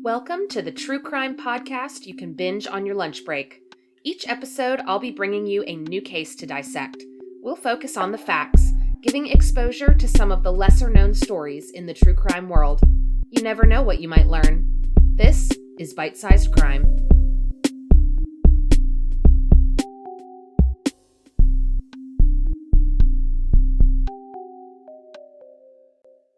Welcome to the True Crime Podcast you can binge on your lunch break. Each episode, I'll be bringing you a new case to dissect. We'll focus on the facts, giving exposure to some of the lesser-known stories in the true crime world. You never know what you might learn. This is Bite-Sized Crime.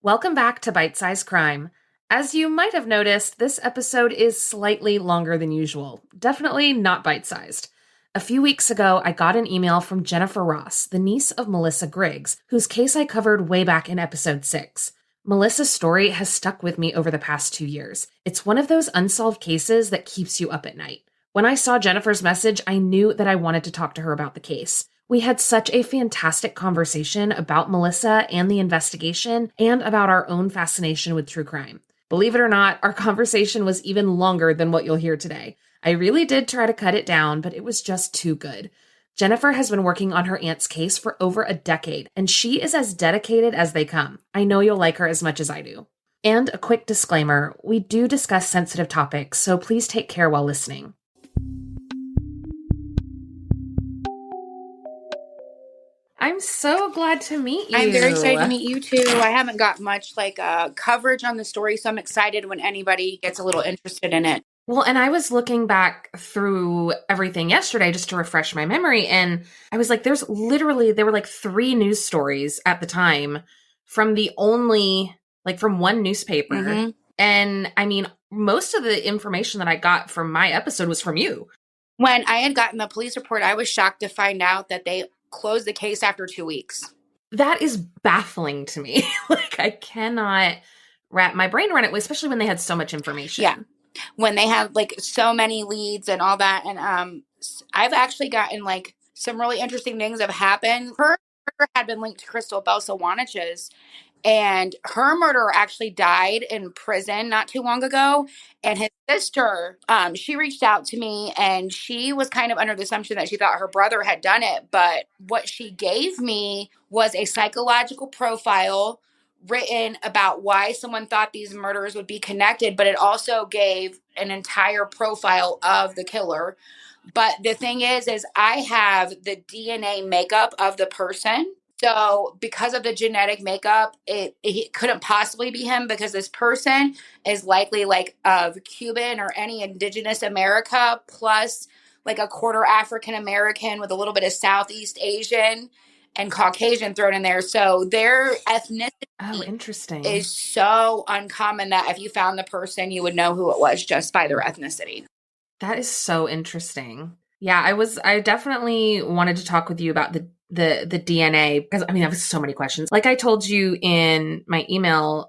Welcome back to Bite-Sized Crime. As you might have noticed, this episode is slightly longer than usual. Definitely not bite-sized. A few weeks ago, I got an email from Jennifer Ross, the niece of Melissa Griggs, whose case I covered way back in episode 6. Melissa's story has stuck with me over the past 2 years. It's one of those unsolved cases that keeps you up at night. When I saw Jennifer's message, I knew that I wanted to talk to her about the case. We had such a fantastic conversation about Melissa and the investigation, and about our own fascination with true crime. Believe it or not, our conversation was even longer than what you'll hear today. I really did try to cut it down, but it was just too good. Jennifer has been working on her aunt's case for over a decade, and she is as dedicated as they come. I know you'll like her as much as I do. And a quick disclaimer, we do discuss sensitive topics, so please take care while listening. I'm so glad to meet you. I'm very excited to meet you too. I haven't got much coverage on the story, so I'm excited when anybody gets a little interested in it. Well, and I was looking back through everything yesterday just to refresh my memory, and I was like, there were like 3 news stories at the time from from one newspaper. Mm-hmm. And I mean, most of the information that I got from my episode was from you. When I had gotten the police report, I was shocked to find out that they closed the case after 2 weeks. That is baffling to me. I cannot wrap my brain around it, especially when they had so much information. Yeah. When they had so many leads and all that. And I've actually gotten some really interesting things have happened. Her murder had been linked to Crystal Belsawanich's, and her murderer actually died in prison not too long ago. And his sister, she reached out to me, and she was kind of under the assumption that she thought her brother had done it. But what she gave me was a psychological profile written about why someone thought these murders would be connected, but it also gave an entire profile of the killer. But the thing is I have the DNA makeup of the person. So because of the genetic makeup, it couldn't possibly be him, because this person is likely of Cuban or any indigenous America, plus a quarter African American with a little bit of Southeast Asian and Caucasian thrown in there. So their ethnicity is so uncommon that if you found the person, you would know who it was just by their ethnicity. That is so interesting. Yeah, I definitely wanted to talk with you about the DNA, because I have so many questions. Like I told you in my email,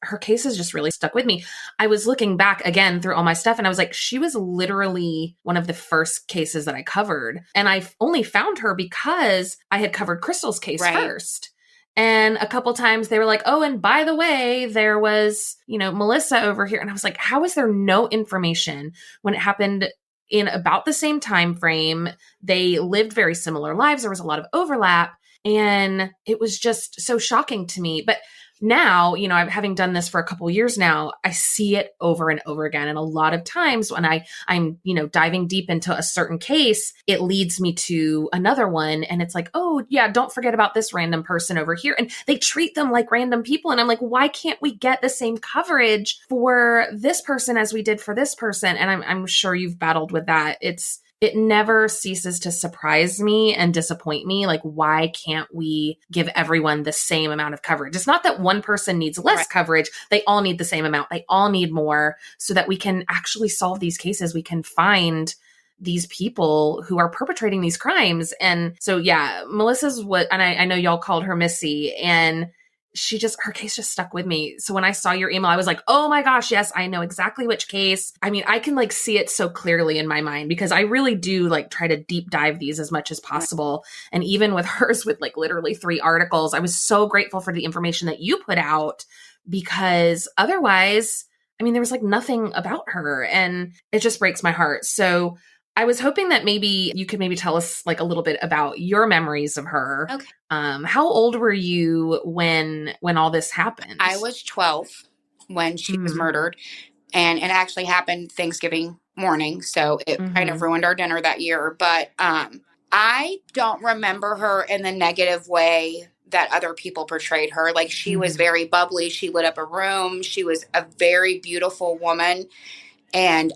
her case has just really stuck with me. I was looking back again through all my stuff, and I was like, she was literally one of the first cases that I covered. And I only found her because I had covered Crystal's case first. And a couple times they were like, oh, and by the way, there was, Melissa over here. And I was like, how is there no information when it happened in about the same time frame? They lived very similar lives. There was a lot of overlap, and it was just so shocking to me. But now, having done this for a couple years now, I see it over and over again. And a lot of times when I'm diving deep into a certain case, it leads me to another one. And it's like, oh yeah, don't forget about this random person over here. And they treat them like random people. And I'm like, why can't we get the same coverage for this person as we did for this person? And I'm sure you've battled with that. It never ceases to surprise me and disappoint me. Why can't we give everyone the same amount of coverage? It's not that one person needs less coverage. They all need the same amount. They all need more, so that we can actually solve these cases. We can find these people who are perpetrating these crimes. And so, yeah, Melissa's and I know y'all called her Missy, and her case just stuck with me. So when I saw your email, I was like, oh my gosh, yes, I know exactly which case. I can see it so clearly in my mind, because I really do try to deep dive these as much as possible. And even with hers, with literally 3 articles, I was so grateful for the information that you put out, because otherwise, there was nothing about her, and it just breaks my heart. So I was hoping that maybe you could tell us a little bit about your memories of her. Okay. How old were you when all this happened? I was 12 when she was murdered. and it actually happened Thanksgiving morning. So it kind of Mm-hmm. ruined our dinner that year. But I don't remember her in the negative way that other people portrayed her. Like, she was Mm-hmm. very bubbly. She lit up a room. She was a very beautiful woman. And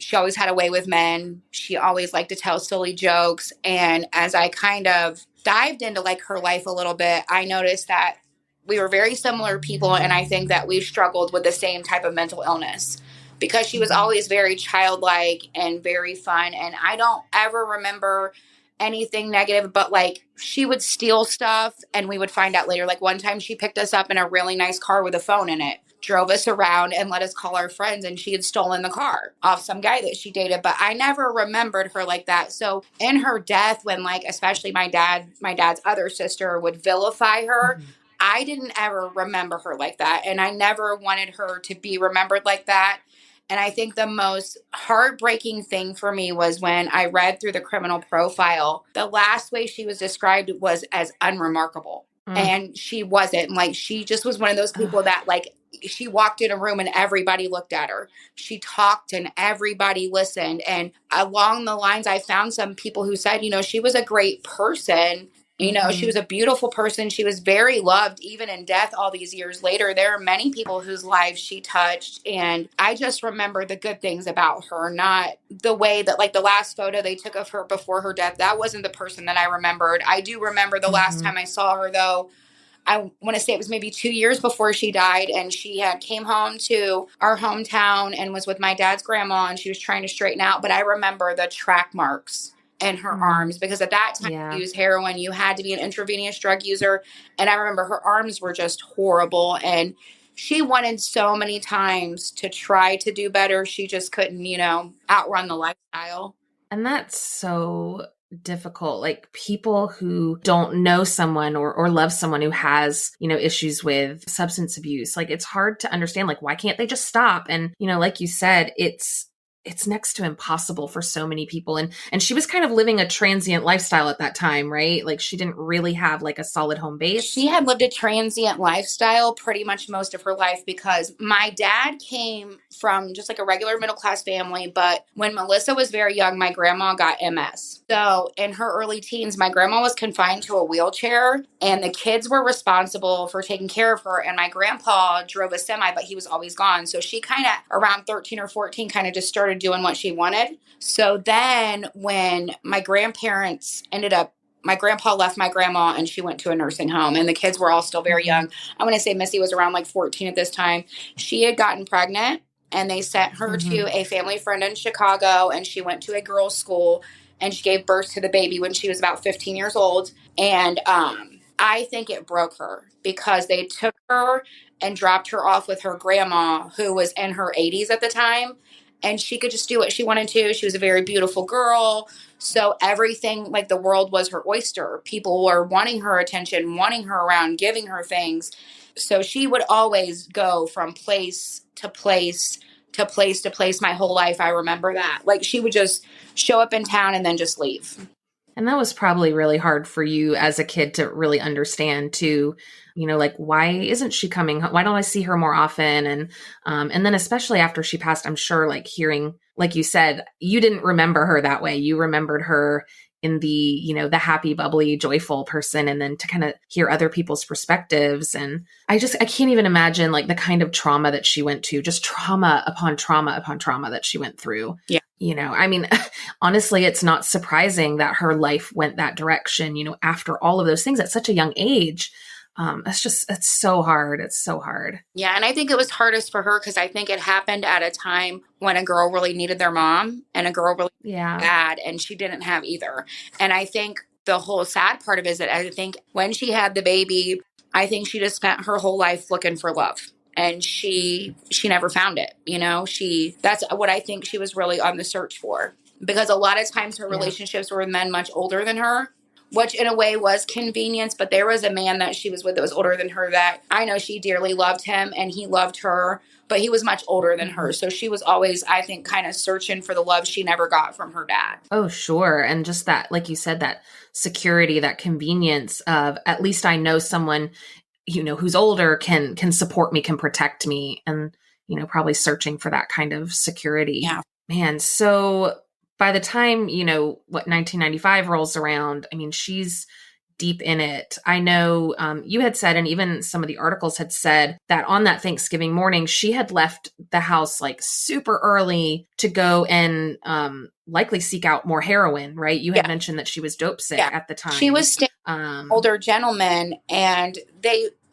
she always had a way with men. She always liked to tell silly jokes. And as I kind of dived into like her life a little bit, I noticed that we were very similar people. And I think that we struggled with the same type of mental illness because she was Mm-hmm. always very childlike and very fun. And I don't ever remember anything negative, but like she would steal stuff and we would find out later. Like one time she picked us up in a really nice car with a phone in it, drove us around and let us call our friends, and she had stolen the car off some guy that she dated. But I never remembered her like that. So in her death, when like especially my dad's other sister would vilify her, Mm-hmm. I didn't ever remember her like that, and I never wanted her to be remembered like that. And I think the most heartbreaking thing for me was when I read through the criminal profile, the last way she was described was as unremarkable. Mm. And she wasn't. Like, she just was one of those people Ugh. that, like, she walked in a room and everybody looked at her. She talked and everybody listened. And along the lines, I found some people who said, she was a great person. She was Mm-hmm. a beautiful person. She was very loved, even in death, all these years later. There are many people whose lives she touched. And I just remember the good things about her, not the way that, like, the last photo they took of her before her death, that wasn't the person that I remembered. I do remember the last Mm-hmm. time I saw her, though. I want to say it was maybe 2 years before she died, and she had came home to our hometown and was with my dad's grandma, and she was trying to straighten out. But I remember the track marks in her Mm. arms because at that time to Yeah. use heroin, you had to be an intravenous drug user. And I remember her arms were just horrible. And she wanted so many times to try to do better. She just couldn't, outrun the lifestyle. And that's so difficult. Like people who don't know someone or love someone who has, issues with substance abuse. Like it's hard to understand, like, why can't they just stop? And, like you said, it's next to impossible for so many people. And she was kind of living a transient lifestyle at that time, right? Like she didn't really have like a solid home base. She had lived a transient lifestyle pretty much most of her life because my dad came from just like a regular middle class family. But when Melissa was very young, my grandma got MS. So in her early teens, my grandma was confined to a wheelchair and the kids were responsible for taking care of her. And my grandpa drove a semi, but he was always gone. So she kind of around 13 or 14 kind of just started doing what she wanted. So then when my grandpa left my grandma and she went to a nursing home and the kids were all still very Mm-hmm. young. I'm going to say Missy was around like 14 at this time. She had gotten pregnant and they sent her Mm-hmm. to a family friend in Chicago, and she went to a girls' school and she gave birth to the baby when she was about 15 years old. And I think it broke her because they took her and dropped her off with her grandma, who was in her 80s at the time. And she could just do what she wanted to. She was a very beautiful girl. So everything, like the world was her oyster. People were wanting her attention, wanting her around, giving her things. So she would always go from place to place to place to place my whole life. I remember that. Like she would just show up in town and then just leave. And that was probably really hard for you as a kid to really understand too, like why isn't she coming? Why don't I see her more often? And then especially after she passed, I'm sure like hearing, like you said, you didn't remember her that way. You remembered her in the happy, bubbly, joyful person. And then to kind of hear other people's perspectives. And I can't even imagine like the kind of trauma that she went to, just trauma upon trauma upon trauma that she went through. Yeah. I mean, honestly, it's not surprising that her life went that direction, after all of those things at such a young age. It's so hard. It's so hard. Yeah, and I think it was hardest for her because I think it happened at a time when a girl really needed their mom and a girl really Yeah. dad, and she didn't have either. And I think the whole sad part of it is that I think when she had the baby, I think she just spent her whole life looking for love. And she never found it. That's what I think she was really on the search for. Because a lot of times her Yeah. relationships were with men much older than her, which in a way was convenience. But there was a man that she was with that was older than her that I know she dearly loved him and he loved her, but he was much older than her. Mhm. So she was always, I think, kind of searching for the love she never got from her dad. Oh, sure. And just that, like you said, that security, that convenience of at least I know someone, who's older can support me, can protect me. And probably searching for that kind of security. Yeah. Man, so by the time, 1995 rolls around, I mean, she's deep in it. I know you had said, and even some of the articles had said, that on that Thanksgiving morning, she had left the house like super early to go and likely seek out more heroin, right? You had Yeah. mentioned that she was dope sick Yeah. at the She time. was staying with an older gentleman, and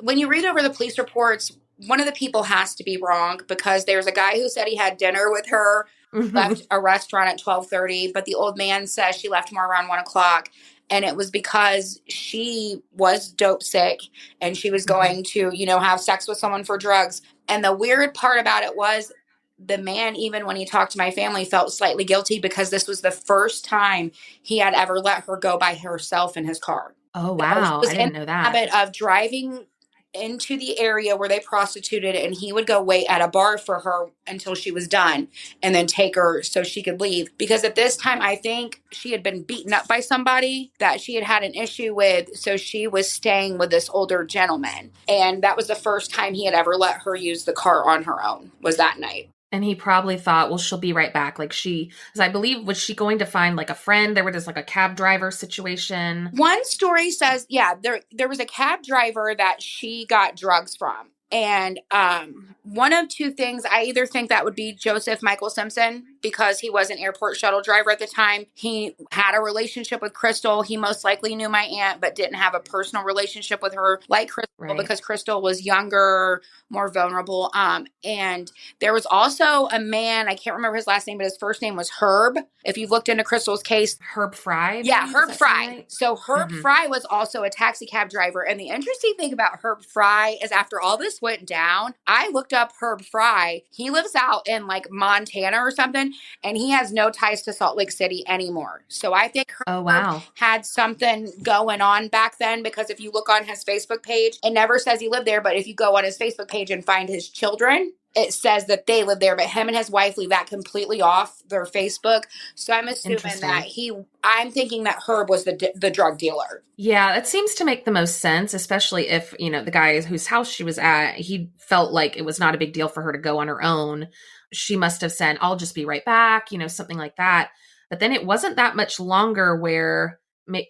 when you read over the police reports, one of the people has to be wrong, because there's a guy who said he had dinner with her, left a restaurant at 12:30, but the old man says she left more around 1 o'clock. And it was because she was dope sick and she was going to, have sex with someone for drugs. And the weird part about it was, the man, even when he talked to my family, felt slightly guilty, because this was the first time he had ever let her go by herself in his car. Oh, So he wow. was I in didn't know the that. habit of driving into the area where they prostituted, and he would go wait at a bar for her until she was done and then take her so she could leave. Because at this time, I think she had been beaten up by somebody that she had had an issue with. So she was staying with this older gentleman. And that was the first time he had ever let her use the car on her own, was that night. And he probably thought, well, she'll be right back. Like because I believe, was she going to find like a friend? There was just like a cab driver situation. One story says, yeah, there was a cab driver that she got drugs from. And one of two things, I either think that would be Joseph Michael Simpson, because he was an airport shuttle driver at the time. He had a relationship with Crystal. He most likely knew my aunt, but didn't have a personal relationship with her like Crystal, Right. because Crystal was younger, more vulnerable. And there was also a man, I can't remember his last name, but his first name was Herb. If you've looked into Crystal's case, Herb Fry, yeah, maybe? Does Herb that sound Fry. right? So Herb Fry was also a taxi cab driver. And the interesting thing about Herb Fry is, after all this went down, I looked up Herb Fry. He lives out in like Montana or something, and he has no ties to Salt Lake City anymore. So I think Oh, Herb wow. had something going on back then, because if you look on his Facebook page, it never says he lived there. But if you go on his Facebook page and find his children, it says that they live there, but him and his wife leave that completely off their Facebook. So I'm assuming that Interesting. I'm thinking that Herb was the drug dealer. Yeah, it seems to make the most sense, especially if, the guy whose house she was at, he felt like it was not a big deal for her to go on her own. She must have said, I'll just be right back, something like that. But then it wasn't that much longer where, maybe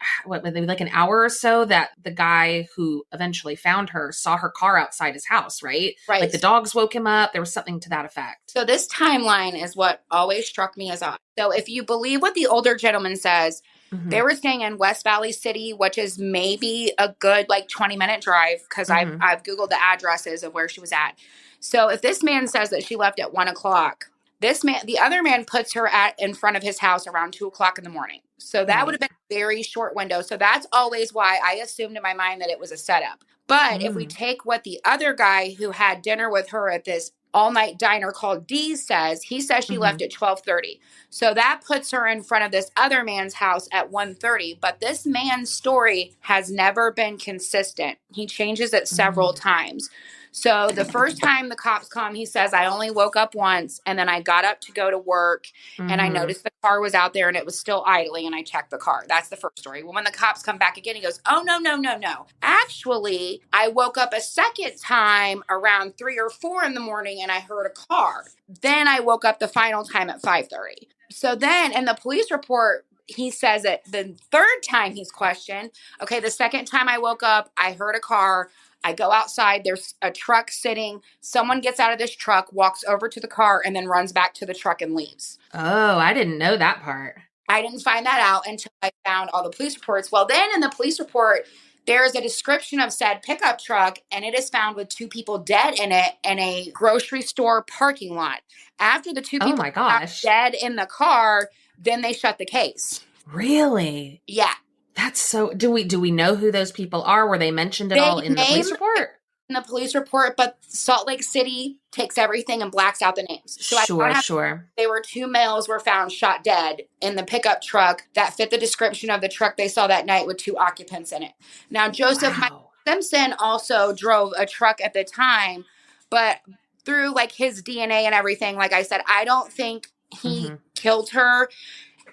like an hour or so, that the guy who eventually found her saw her car outside his house, right? Like Right. the dogs woke him up. There was something to that effect. So this timeline is what always struck me as odd. So if you believe what the older gentleman says, Mm-hmm. they were staying in West Valley City, which is maybe a good like 20-minute drive, because Mm-hmm. I've Googled the addresses of where she was at. So if this man says that she left at 1 o'clock, the other man puts her in front of his house around 2 o'clock in the morning. So that would have Right. been a very short window. So that's always why I assumed in my mind that it was a setup. But if we Mm. take what the other guy who had dinner with her at this all-night diner called Dee's says, he says she Mm-hmm. left at 12:30. So that puts her in front of this other man's house at 1:30. But this man's story has never been consistent. He changes it several Mm. times. So the first time the cops come, he says, I only woke up once, and then I got up to go to work, and I Mm-hmm. noticed the car was out there and it was still idling, and I checked the car. That's the first story. Well, when the cops come back again, he goes, oh, no, no, no, no. Actually, I woke up a second time around 3 or 4 in the morning and I heard a car. Then I woke up the final time at 5:30. So then in the police report, he says that the third time he's questioned, okay, the second time I woke up, I heard a car. I go outside, there's a truck sitting. Someone gets out of this truck, walks over to the car, and then runs back to the truck and leaves. Oh, I didn't know that part. I didn't find that out until I found all the police reports. Well, then in the police report, there is a description of said pickup truck, and it is found with two people dead in it in a grocery store parking lot. After the two Oh people my are gosh. dead in the car, then they shut the case. Really? Yeah. That's so do we know who those people are? Were they mentioned at They all in the name police report? in the police report, but Salt Lake City takes everything and blacks out the names. So I don't Sure, have. sure. They were two males were found shot dead in the pickup truck that fit the description of the truck they saw that night with two occupants in it. Now, Joseph Michael Wow. Simpson also drove a truck at the time, but through like his DNA and everything, like I said, I don't think he Mm-hmm. killed her.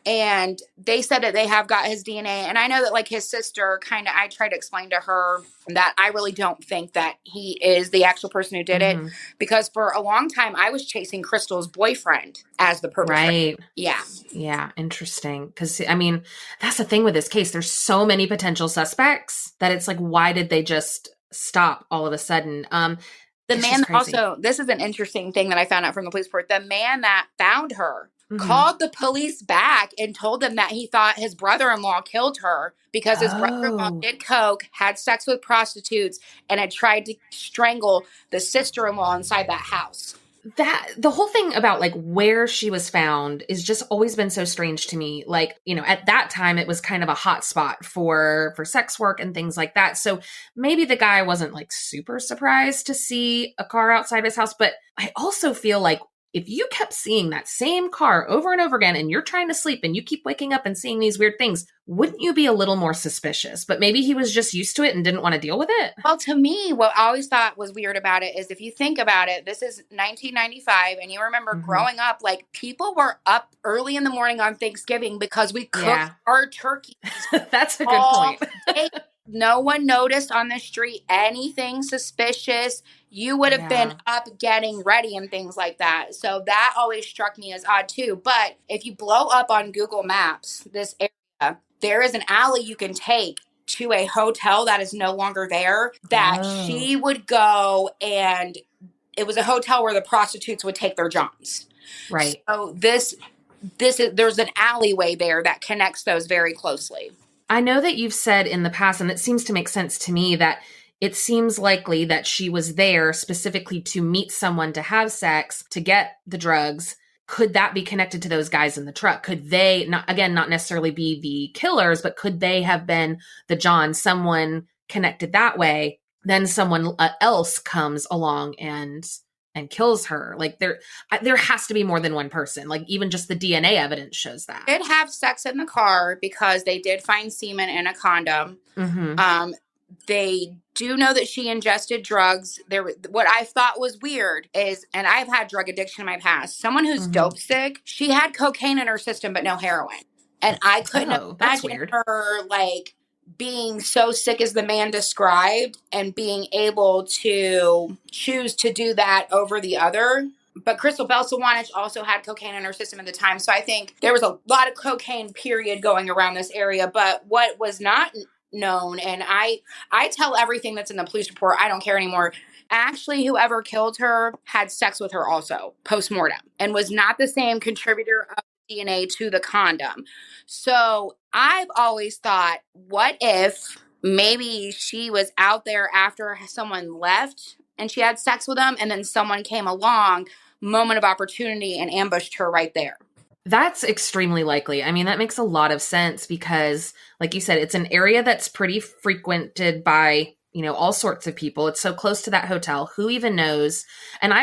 And they said that they have got his DNA. And I know that like his sister I tried to explain to her that I really don't think that he is the actual person who did it, Hmm. because for a long time I was chasing Crystal's boyfriend as the perpetrator. Right. Yeah. Yeah, interesting. Because, I mean, that's the thing with this case. There's so many potential suspects that it's like, why did they just stop all of a sudden? The It's man just crazy. also, this is an interesting thing that I found out from the police report. The man that found her Hmm. called the police back and told them that he thought his brother-in-law killed her because his brother-in-law Oh, did coke, had sex with prostitutes, and had tried to strangle the sister-in-law inside that house. that the whole thing about like where she was found is just always been so strange to me. Like, at that time it was kind of a hot spot for sex work and things like that. So maybe the guy wasn't like super surprised to see a car outside his house, but I also feel like if you kept seeing that same car over and over again and you're trying to sleep and you keep waking up and seeing these weird things, wouldn't you be a little more suspicious? But maybe he was just used to it and didn't want to deal with it. Well, to me, what I always thought was weird about it is if you think about it, this is 1995, and you remember Hmm. growing up, like people were up early in the morning on Thanksgiving because we cooked Yeah. our turkeys That's a good all point. day. No one noticed on the street anything suspicious. You would have been Yeah. up getting ready and things like that. So that always struck me as odd too. But if you blow up on Google Maps this area, there is an alley you can take to a hotel that is no longer there that Oh, she would go, and it was a hotel where the prostitutes would take their johns. right. So this is there's an alleyway there that connects those very closely. I know that you've said in the past, and it seems to make sense to me, that it seems likely that she was there specifically to meet someone to have sex, to get the drugs. Could that be connected to those guys in the truck? Could they, not again, not necessarily be the killers, but could they have been the John, someone connected that way? Then someone else comes along and kills her. Like there has to be more than one person. Like even just the DNA evidence shows that. Did have sex in the car because they did find semen in a condom. Mm-hmm. Um, they do know that she ingested drugs. What I thought was weird is, and I've had drug addiction in my past. Someone who's Mm-hmm. dope sick, she had cocaine in her system, but no heroin. And I couldn't Oh, that's imagine weird. her like being so sick as the man described and being able to choose to do that over the other. But Crystal Belsawanich also had cocaine in her system at the time. So I think there was a lot of cocaine period going around this area. But what was not known, and I tell everything that's in the police report, I don't care anymore. Actually, whoever killed her had sex with her also post-mortem and was not the same contributor of DNA to the condom. So I've always thought, what if maybe she was out there after someone left and she had sex with them, and then someone came along, moment of opportunity, and ambushed her right there. That's extremely likely. I mean, that makes a lot of sense because, like you said, it's an area that's pretty frequented by, all sorts of people. It's so close to that hotel. Who even knows? And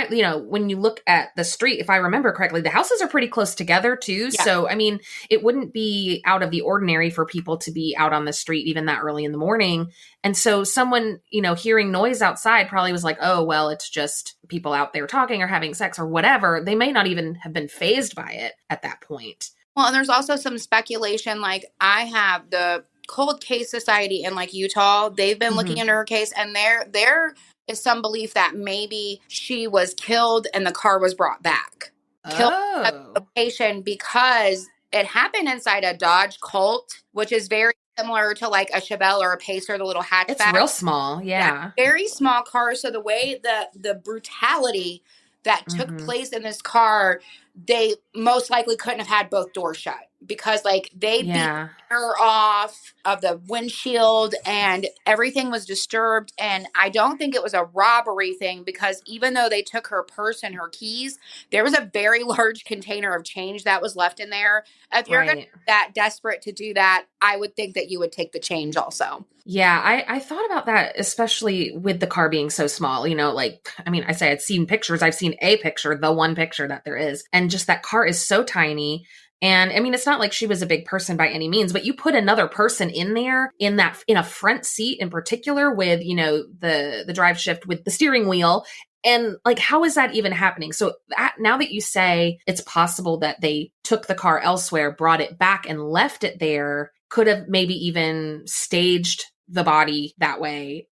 when you look at the street, if I remember correctly, the houses are pretty close together too. Yeah. So, I mean, it wouldn't be out of the ordinary for people to be out on the street even that early in the morning. And so someone, hearing noise outside probably was like, oh, well, it's just people out there talking or having sex or whatever. They may not even have been fazed by it at that point. Well, and there's also some speculation. Like I have the Cold Case Society in like Utah. They've been looking Hmm. into her case, and there is some belief that maybe she was killed and the car was brought back. Killed at the Oh, location because it happened inside a Dodge Colt, which is very similar to like a Chevelle or a Pacer, the little it's hatchback. real small. Yeah, Yeah. very small car. So the way the brutality that took Hmm. place in this car, they most likely couldn't have had both doors shut because like they beat Yeah. her off of the windshield and everything was disturbed. And I don't think it was a robbery thing because even though they took her purse and her keys, there was a very large container of change that was left in there. If you're going to Right. be that desperate to do that, I would think that you would take the change also. Yeah, I thought about that, especially with the car being so small. Like, I mean, I say I'd seen pictures. I've seen a picture, the one picture that there is. And just that car is so tiny. And I mean, it's not like she was a big person by any means, but you put another person in there in a front seat in particular with, the drive shift with the steering wheel. And like, how is that even happening? So now that you say it's possible that they took the car elsewhere, brought it back and left it there, could have maybe even staged the body that way.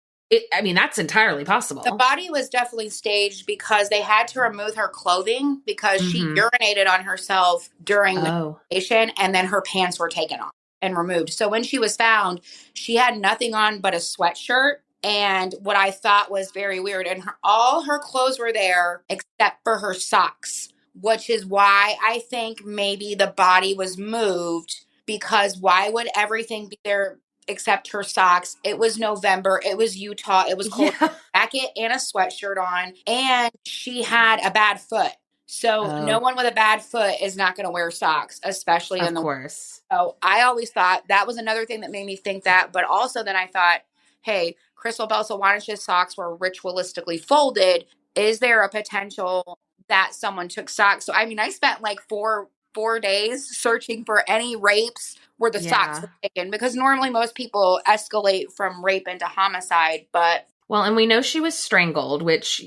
I mean, that's entirely The possible. body was definitely staged because they had to remove her clothing because she Mm-hmm. urinated on herself during Oh, menstruation, and then her pants were taken off and removed. So when she was found, she had nothing on but a sweatshirt and what I thought was very weird. And all her clothes were there except for her socks, which is why I think maybe the body was moved, because why would everything be there except her socks? It was November. It was Utah. It was cold. yeah. Jacket and a sweatshirt on, and she had a bad foot. So no Oh, one with a bad foot is not going to wear socks, especially in of the. course. So I always thought that was another thing that made me think that. But also then I thought, hey, Crystal Belsawanich's socks were ritualistically folded. Is there a potential that someone took socks? So I mean, I spent like four days searching for any rapes where the socks Yeah. were taken, because normally most people escalate from rape into homicide, but Well, and we know she was strangled, which,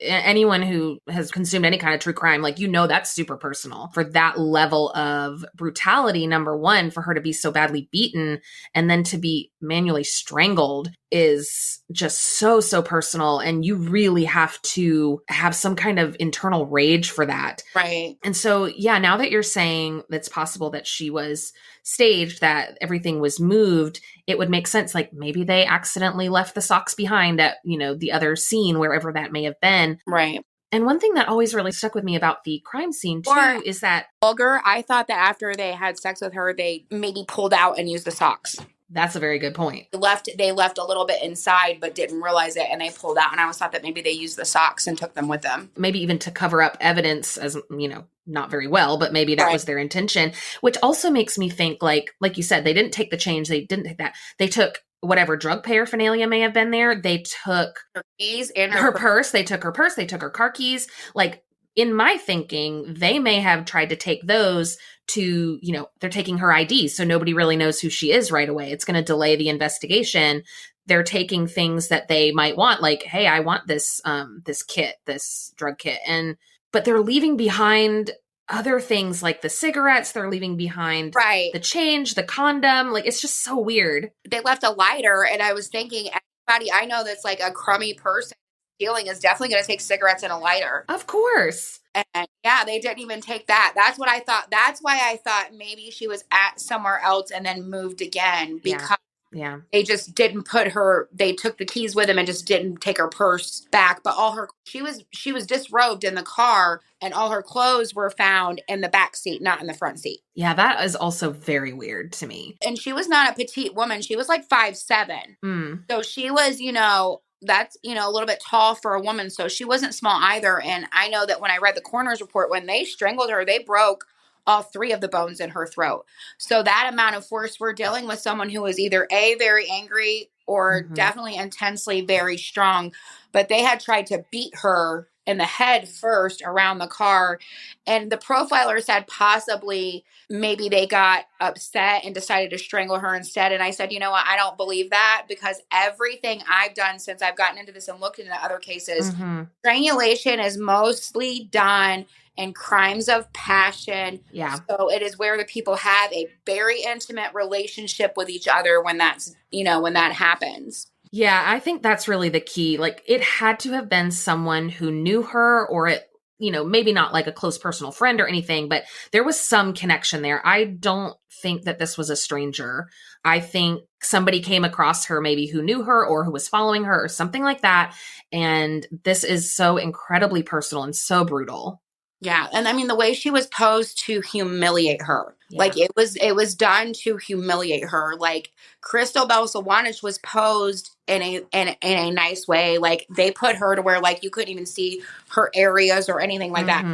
anyone who has consumed any kind of true crime, like, that's super personal. For that level of brutality, number one, for her to be so badly beaten and then to be manually strangled is just so, so personal. And you really have to have some kind of internal rage for that. right. And so, yeah, now that you're saying it's possible that she was staged, that everything was moved, it would make sense. Like maybe they accidentally left the socks behind at, the other scene, wherever that may have been. Right. And one thing that always really stuck with me about the crime scene Or too is that vulgar, I thought that after they had sex with her, they maybe pulled out and used the socks. that's a very good point. They left a little bit inside but didn't realize it, and they pulled out, and I always thought that maybe they used the socks and took them with them. Maybe even to cover up evidence as, not very well, but maybe that Right. was their intention, which also makes me think like you said, they didn't take the change. They didn't take that. They took whatever drug paraphernalia may have been there. They took Her keys and her purse. They took her purse. They took her car keys. Like in my thinking, they may have tried to take those to, they're taking her ID. So nobody really knows who she is right away. It's going to delay the investigation. They're taking things that they might want, like, hey, I want this kit, this drug kit. But they're leaving behind other things like the cigarettes. They're leaving behind right. the change, the condom. Like, it's just so weird. They left a lighter, and I was thinking, anybody I know that's like a crummy person stealing is definitely going to take cigarettes and a lighter. Of course. And yeah, they didn't even take that. That's what I thought. That's why I thought maybe she was at somewhere else and then moved again, because Yeah. they just didn't they took the keys with them and just didn't take her purse back. But she was disrobed in the car, and all her clothes were found in the back seat, not in the front seat. Yeah, that is also very weird to me. And she was not a petite woman. She was like 5'7". Mm. So she was, that's, a little bit tall for a woman. So she wasn't small either. And I know that when I read the coroner's report, when they strangled her, they broke all three of the bones in her throat. So that amount of force, we're dealing with someone who was either very angry or definitely intensely very strong. But they had tried to beat her in the head first around the car. And the profiler said possibly maybe they got upset and decided to strangle her instead. And I said, you know what? I don't believe that, because everything I've done since I've gotten into this and looked into other cases, strangulation is mostly done in crimes of passion. Yeah. So it is where the people have a very intimate relationship with each other when when that happens. Yeah, I think that's really the key. Like, it had to have been someone who knew her, or maybe not like a close personal friend or anything, but there was some connection there. I don't think that this was a stranger. I think somebody came across her maybe who knew her or who was following her or something like that. And this is so incredibly personal and so brutal. Yeah. And I mean, the way she was posed to humiliate her, Yeah. like it was done to humiliate her. Like Crystal Belsawanich was posed in a nice way. Like they put her to where like you couldn't even see her areas or anything like that.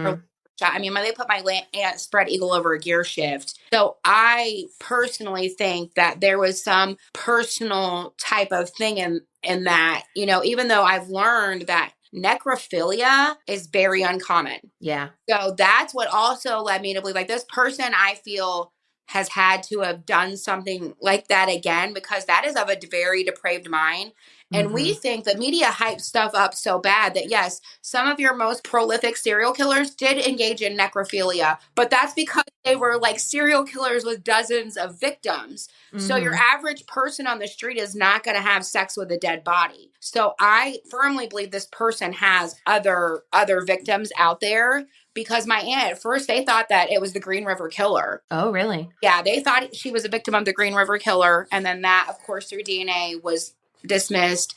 I mean, they put my aunt spread eagle over a gear shift. So I personally think that there was some personal type of thing in that, even though I've learned that necrophilia is very uncommon. Yeah. So that's what also led me to believe like this person, I feel, has had to have done something like that again, because that is of a very depraved mind. And we Mm-hmm. think the media hypes stuff up so bad that, yes, some of your most prolific serial killers did engage in necrophilia, but that's because they were like serial killers with dozens of victims. So your Mm-hmm. average person on the street is not going to have sex with a dead body. So I firmly believe this person has other victims out there, because my aunt at first, they thought that it was the Green River Killer. Oh, really? Yeah, they thought she was a victim of the Green River Killer, and then that, of course, through DNA was dismissed.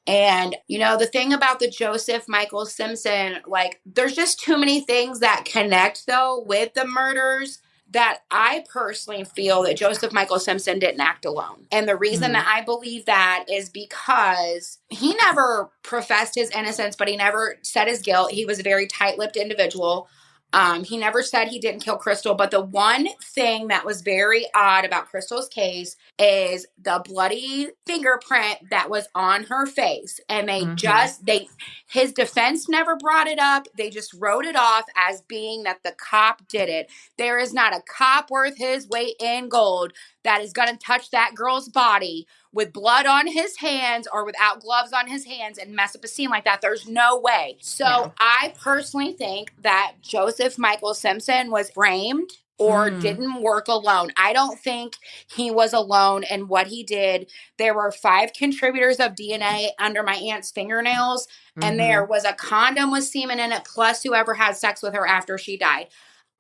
And, the thing about the Joseph Michael Simpson, like, there's just too many things that connect, though, with the murders, that I personally feel that Joseph Michael Simpson didn't act alone. And the reason Mm. that I believe that is because he never professed his innocence, but he never said his guilt. He was a very tight-lipped individual. He never said he didn't kill Crystal. But the one thing that was very odd about Crystal's case is the bloody fingerprint that was on her face. And Mm-hmm. his defense never brought it up. They just wrote it off as being that the cop did it. There is not a cop worth his weight in gold that is going to touch that girl's body with blood on his hands or without gloves on his hands and mess up a scene like that. There's no way. Yeah. So I personally think that Joseph Michael Simpson was framed or Mm. didn't work alone. I don't think he was alone in what he did. There were 5 contributors of DNA under my aunt's fingernails, and there Mm-hmm. was a condom with semen in it, plus whoever had sex with her after she died.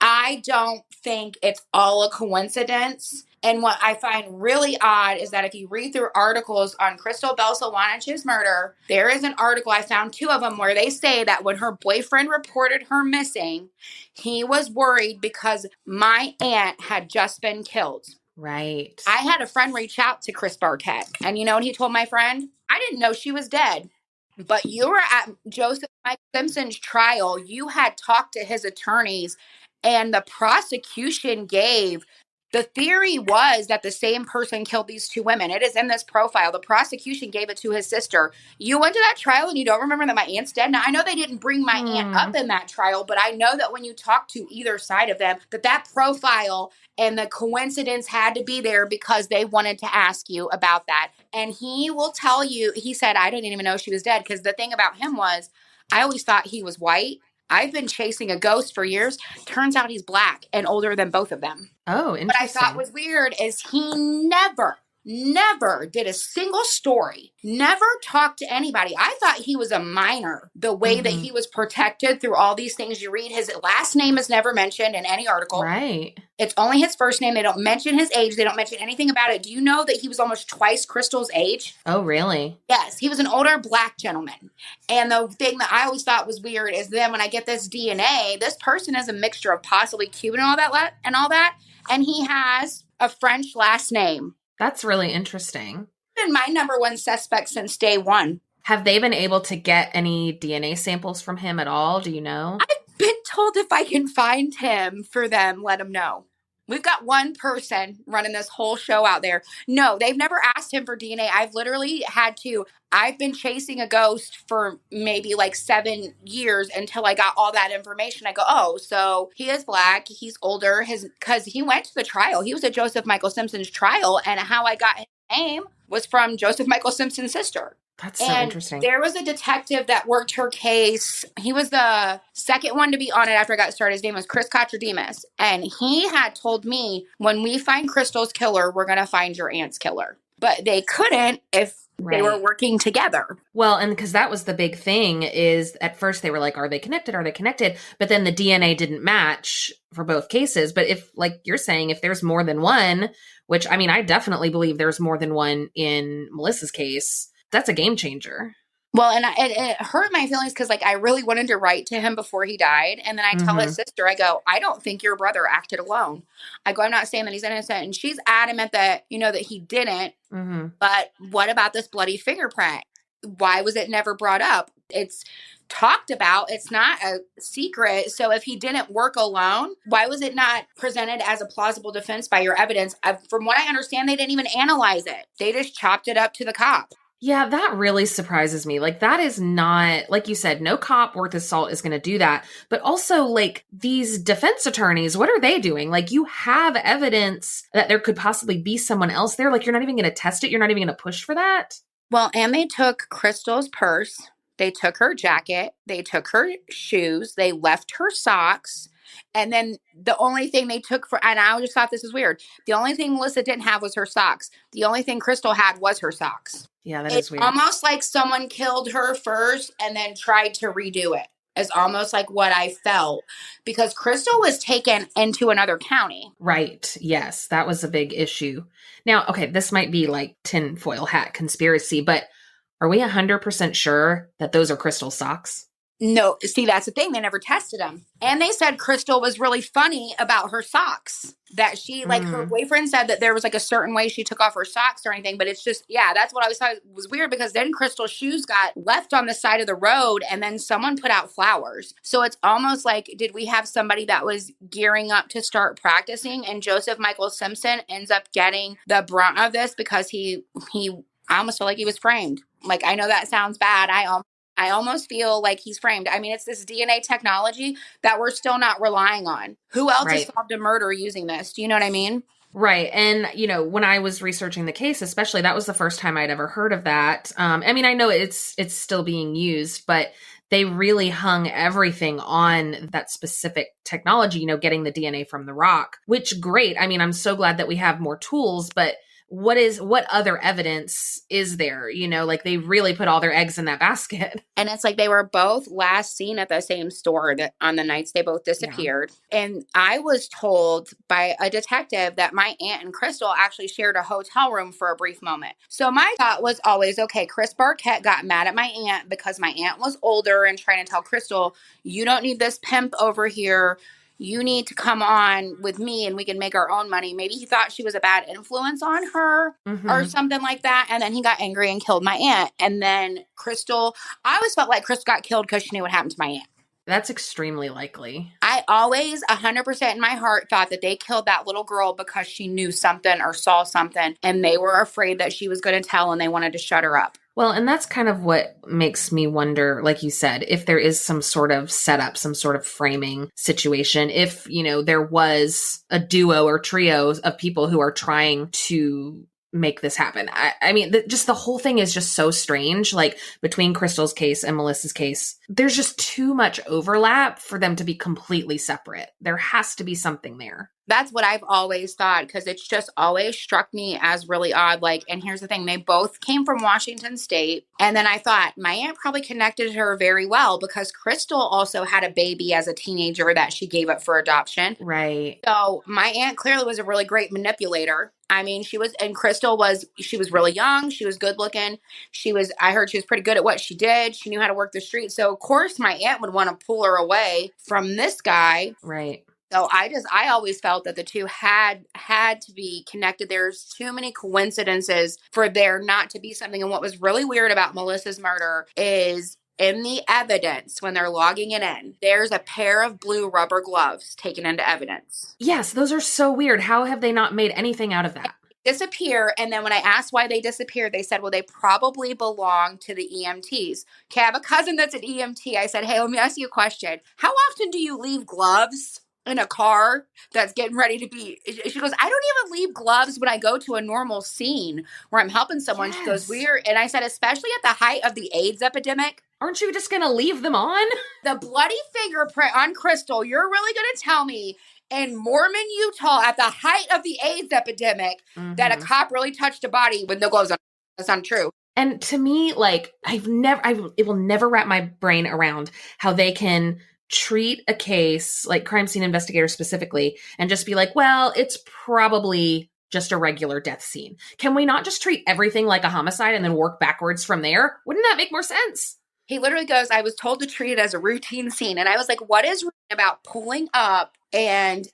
I don't think it's all a coincidence. And what I find really odd is that if you read through articles on Crystal Belsawanich's murder, there is an article, I found 2 of them, where they say that when her boyfriend reported her missing, he was worried because my aunt had just been killed. Right. I had a friend reach out to Chris Barquette, and you know what he told my friend? I didn't know she was dead. But you were at Joseph Mike Simpson's trial. You had talked to his attorneys, and the prosecution gave, the theory was that the same person killed these 2 women. It is in this profile. The prosecution gave it to his sister. You went to that trial and you don't remember that my aunt's dead? Now, I know they didn't bring my aunt Hmm. up in that trial, but I know that when you talk to either side of them, that profile and the coincidence had to be there because they wanted to ask you about that. And he will tell you, he said, I didn't even know she was dead. Because the thing about him was, I always thought he was white. I've been chasing a ghost for years. Turns out he's black and older than both of them. Oh, What I thought interesting. was weird is he never did a single story, never talked to anybody. I thought he was a minor, the way that Mm-hmm. he was protected through all these things you read. His last name is never mentioned in any article. Right. It's only his first name. They don't mention his age. They don't mention anything about it. Do you know that he was almost twice Crystal's age? Oh, really? Yes, he was an older black gentleman. And the thing that I always thought was weird is then when I get this DNA, this person is a mixture of possibly Cuban and all that, and he has a French last name. That's really interesting. Been my number one suspect since day one. Have they been able to get any DNA samples from him at all? Do you know? I've been told if I can find him for them, let him know. We've got one person running this whole show out there. No, they've never asked him for DNA. I've been chasing a ghost for maybe like 7 years until I got all that information. I go, oh, so he is black. He's older. Because he went to the trial. He was at Joseph Michael Simpson's trial. And how I got his name was from Joseph Michael Simpson's sister. That's so And interesting. there was a detective that worked her case. He was the second one to be on it after I got started. His name was Chris Kotrodemus. And he had told me, when we find Crystal's killer, we're going to find your aunt's killer. But they couldn't if they were Right. working together. Well, and because that was the big thing is at first they were like, are they connected? Are they connected? But then the DNA didn't match for both cases. But if, like you're saying, if there's more than one, which I mean, I definitely believe there's more than one in Melissa's case, that's a game changer. Well, and it hurt my feelings because, like, I really wanted to write to him before he died. And then I tell his Mm-hmm. sister, I go, I don't think your brother acted alone. I go, I'm not saying that he's innocent. And she's adamant that, that he didn't. Mm-hmm. But what about this bloody fingerprint? Why was it never brought up? It's talked about. It's not a secret. So if he didn't work alone, why was it not presented as a plausible defense by your evidence? From what I understand, they didn't even analyze it. They just chopped it up to the cop. Yeah, that really surprises me. Like, that is not, like you said, no cop worth his salt is going to do that. But also, like, these defense attorneys, what are they doing? Like, you have evidence that there could possibly be someone else there. Like, you're not even going to test it. You're not even going to push for that. Well, and they took Crystal's purse, they took her jacket, they took her shoes, they left her socks. And then the only thing they took and I just thought this was weird. The only thing Melissa didn't have was her socks. The only thing Crystal had was her socks. Yeah, that It's is weird. almost like someone killed her first and then tried to redo it. It's almost like what I felt because Crystal was taken into another county. Right. Yes, that was a big issue. Now, okay, this might be like tinfoil hat conspiracy, but are we 100% sure that those are Crystal socks? No, see, that's the thing. They never tested them. And they said Crystal was really funny about her socks. That she, like, her Mm, boyfriend said that there was like a certain way she took off her socks or anything. But it's just, yeah, that's what I always thought was weird because then Crystal's shoes got left on the side of the road and then someone put out flowers. So it's almost like, did we have somebody that was gearing up to start practicing? And Joseph Michael Simpson ends up getting the brunt of this because I almost feel like he was framed. Like, I know that sounds bad. I almost feel like he's framed. I mean, it's this DNA technology that we're still not relying on. Who else has right. solved a murder using this? Do you know what I mean? Right. And, when I was researching the case, especially, that was the first time I'd ever heard of that. I mean, I know it's still being used, but they really hung everything on that specific technology, getting the DNA from the rock, which great. I mean, I'm so glad that we have more tools, but what other evidence is there? Like they really put all their eggs in that basket. And it's like they were both last seen at the same store that on the nights they both Yeah. disappeared. And I was told by a detective that my aunt and Crystal actually shared a hotel room for a brief moment. So my thought was always, okay, Chris Barquette got mad at my aunt because my aunt was older and trying to tell Crystal, you don't need this pimp over here. You need to come on with me and we can make our own money. Maybe he thought she was a bad influence on her or Hmm. something like that. And then he got angry and killed my aunt. And then Crystal, I always felt like Crystal got killed because she knew what happened to my aunt. That's extremely likely. I always 100% in my heart thought that they killed that little girl because she knew something or saw something and they were afraid that she was going to tell and they wanted to shut her up. Well, and that's kind of what makes me wonder, like you said, if there is some sort of setup, some sort of framing situation, if, there was a duo or trio of people who are trying to make this happen. I mean, just the whole thing is just so strange. Like between Crystal's case and Melissa's case, there's just too much overlap for them to be completely separate. There has to be something there. That's what I've always thought because it's just always struck me as really odd. Like, and here's the thing, they both came from Washington State. And then I thought my aunt probably connected her very well because Crystal also had a baby as a teenager that she gave up for adoption. Right. So my aunt clearly was a really great manipulator. I mean, she was really young. She was good looking. I heard she was pretty good at what she did. She knew how to work the street. So of course my aunt would want to pull her away from this guy. Right. So I always felt that the two had to be connected. There's too many coincidences for there not to be something. And what was really weird about Melissa's murder is in the evidence when they're logging it in, there's a pair of blue rubber gloves taken into evidence. Yes, those are so weird. How have they not made anything out of that? Disappear. And then when I asked why they disappeared, they said, well, they probably belong to the EMTs. Okay, I have a cousin that's an EMT. I said, hey, let me ask you a question. How often do you leave gloves in a car that's getting ready to be? She goes, I don't even leave gloves when I go to a normal scene where I'm helping someone. She goes, Yes. weird. And I said, especially at the height of the AIDS epidemic. Aren't you just going to leave them on? The bloody fingerprint on Crystal, you're really going to tell me in Mormon, Utah, at the height of the AIDS epidemic, that a cop really touched a body with no gloves on? That's untrue. And to me, like, it will never wrap my brain around how they can treat a case, like crime scene investigators specifically, and just be like, well, it's probably just a regular death scene. Can we not just treat everything like a homicide and then work backwards from there? Wouldn't that make more sense? He literally goes, I was told to treat it as a routine scene. And I was like, what is about pulling up and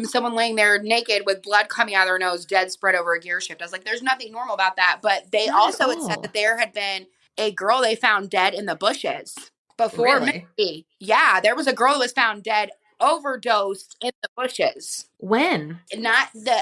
someone laying there naked with blood coming out of their nose, dead, spread over a gear shift? I was like, there's nothing normal about that. But they Not at also had said all. that there had been a girl they found dead in the bushes before Really? Missy. Yeah, there was a girl that was found dead, overdosed in the bushes. When?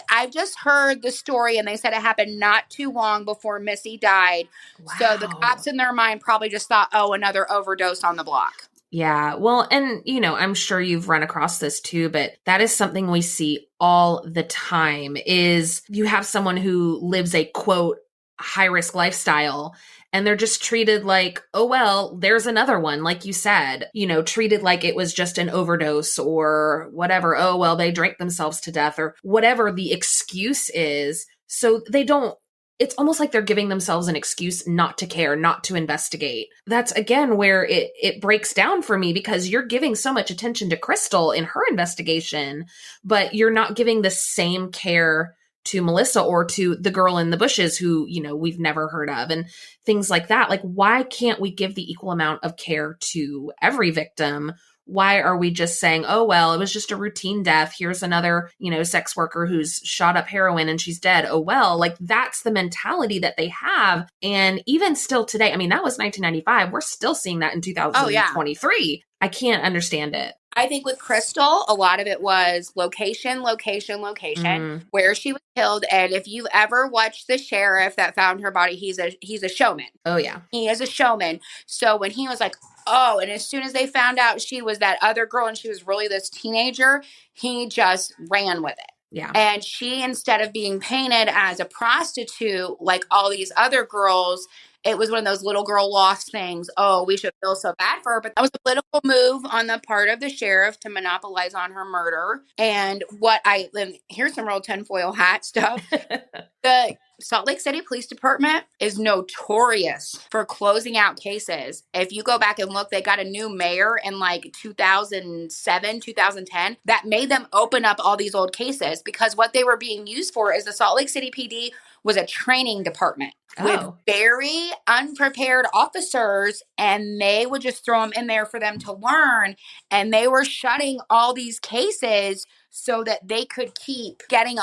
I've just heard the story and they said it happened not too long before Missy died. Wow. So the cops in their mind probably just thought, oh, another overdose on the block. Yeah. Well, and I'm sure you've run across this too, but that is something we see all the time is you have someone who lives a quote high risk lifestyle. And they're just treated like, oh, well, there's another one, like you said, treated like it was just an overdose or whatever. Oh, well, they drank themselves to death or whatever the excuse is. So they don't, it's almost like they're giving themselves an excuse not to care, not to investigate. That's again where it breaks down for me, because you're giving so much attention to Crystal in her investigation, but you're not giving the same care to Melissa or to the girl in the bushes who, we've never heard of and things like that. Like, why can't we give the equal amount of care to every victim? Why are we just saying, oh, well, it was just a routine death. Here's another, sex worker who's shot up heroin and she's dead. Oh, well, like that's the mentality that they have. And even still today, I mean, that was 1995. We're still seeing that in 2023. Oh, yeah. I can't understand it. I think with Crystal, a lot of it was location, where she was killed. And if you've ever watched the sheriff that found her body, he's a showman. Oh, yeah. He is a showman. So when he was like, oh, and as soon as they found out she was that other girl and she was really this teenager, he just ran with it. Yeah. And she, instead of being painted as a prostitute like all these other girls, it was one of those little girl lost things. Oh, we should feel so bad for her. But that was a political move on the part of the sheriff to monopolize on her murder. And here's some real tinfoil hat stuff. The Salt Lake City Police Department is notorious for closing out cases. If you go back and look, they got a new mayor in like 2007, 2010 that made them open up all these old cases, because what they were being used for is the Salt Lake City PD was a training department with very unprepared officers, and they would just throw them in there for them to learn. And they were shutting all these cases so that they could keep getting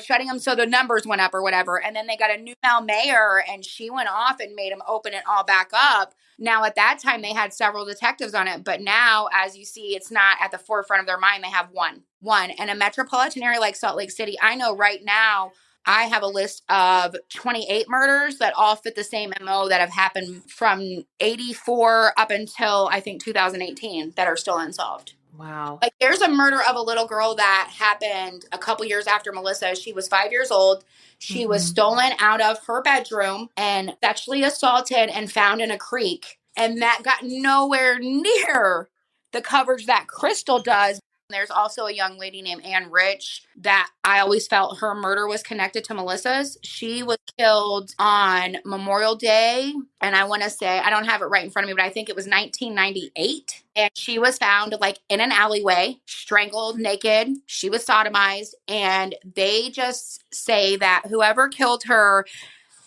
shutting them so the numbers went up or whatever. And then they got a new mayor and she went off and made them open it all back up. Now, at that time, they had several detectives on it. But now, as you see, it's not at the forefront of their mind. They have one. And a metropolitan area like Salt Lake City, I know right now, I have a list of 28 murders that all fit the same MO that have happened from 84 up until, I think, 2018 that are still unsolved. Wow. Like, there's a murder of a little girl that happened a couple years after Melissa. She was 5 years old. She was stolen out of her bedroom and sexually assaulted and found in a creek. And that got nowhere near the coverage that Crystal does. There's also a young lady named Ann Rich that I always felt her murder was connected to Melissa's. She was killed on Memorial Day. And I want to say, I don't have it right in front of me, but I think it was 1998. And she was found like in an alleyway, strangled, naked. She was sodomized. And they just say that whoever killed her,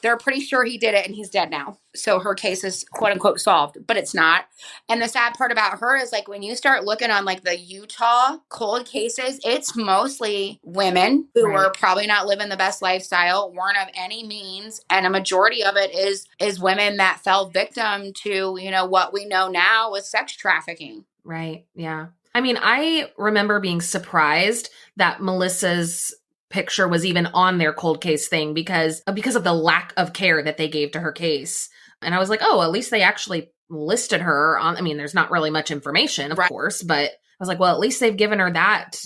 they're pretty sure he did it and he's dead now. So her case is quote unquote solved, but it's not. And the sad part about her is like when you start looking on like the Utah cold cases, it's mostly women who were probably not living the best lifestyle, weren't of any means. And a majority of it is women that fell victim to, what we know now with sex trafficking. Right. Yeah. I mean, I remember being surprised that Melissa's picture was even on their cold case thing because of the lack of care that they gave to her case. And I was like, oh, at least they actually listed her on. I mean, there's not really much information, of course, but I was like, well, at least they've given her that,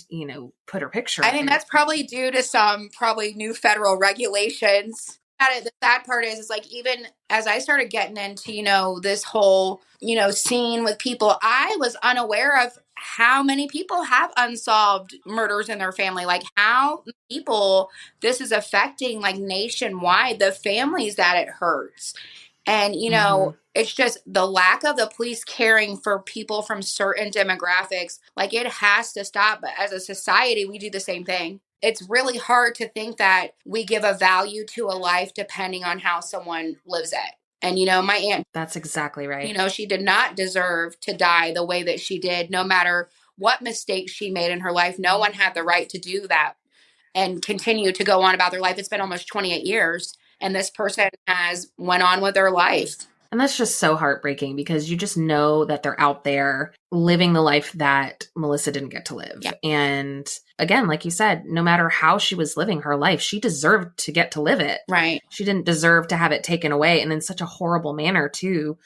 put her picture. I think that's probably due to some probably new federal regulations. The sad part is like, even as I started getting into, this whole, scene with people, I was unaware of how many people have unsolved murders in their family, like how people this is affecting like nationwide, the families that it hurts. And, it's just the lack of the police caring for people from certain demographics. Like, it has to stop. But as a society, we do the same thing. It's really hard to think that we give a value to a life depending on how someone lives it. And, my aunt. That's exactly right. She did not deserve to die the way that she did, no matter what mistakes she made in her life. No one had the right to do that and continue to go on about their life. It's been almost 28 years. And this person has went on with their life. And that's just so heartbreaking because you just know that they're out there living the life that Melissa didn't get to live. Yeah. And again, like you said, no matter how she was living her life, she deserved to get to live it. Right. She didn't deserve to have it taken away, and in such a horrible manner too.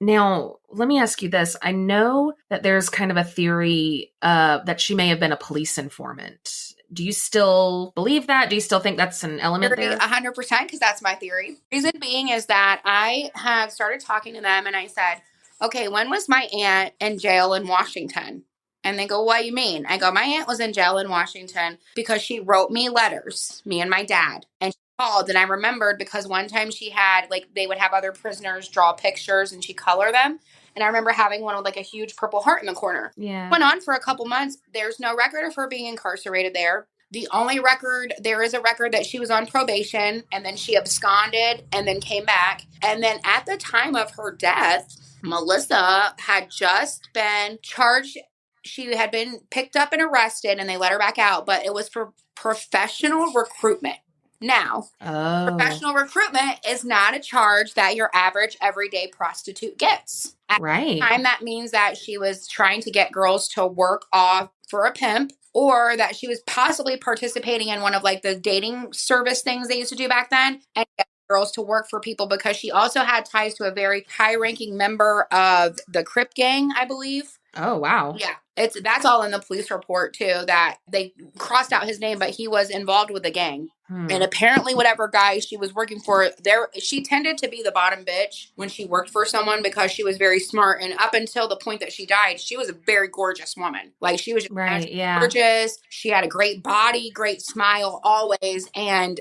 Now, let me ask you this. I know that there's kind of a theory that she may have been a police informant. Do you still believe that? Do you still think that's an element Theory there? 100% because that's my theory. Reason being is that I have started talking to them and I said, okay, when was my aunt in jail in Washington? And they go, what do you mean? I go, my aunt was in jail in Washington because she wrote me letters, me and my dad. And she called and I remembered because one time she had, like, they would have other prisoners draw pictures and she color them. And I remember having one with like a huge purple heart in the corner. Yeah. Went on for a couple months. There's no record of her being incarcerated there. The only record, there is a record that she was on probation and then she absconded and then came back. And then at the time of her death, Melissa had just been charged. She had been picked up and arrested and they let her back out, but it was for professional recruitment. Now, Oh, professional recruitment is not a charge that your average everyday prostitute gets. At the right. time, that means that she was trying to get girls to work off for a pimp or that she was possibly participating in one of like the dating service things they used to do back then and get girls to work for people because she also had ties to a very high ranking member of the Crip gang, I believe. Oh, wow. Yeah, that's all in the police report too, that they crossed out his name, but he was involved with the gang. And Hmm. apparently whatever guy she was working for there, she tended to be the bottom bitch when she worked for someone because she was very smart. And up until the point that she died, she was a very gorgeous woman. Like she was just Right. naturally Yeah. gorgeous. She had a great body, great smile always. And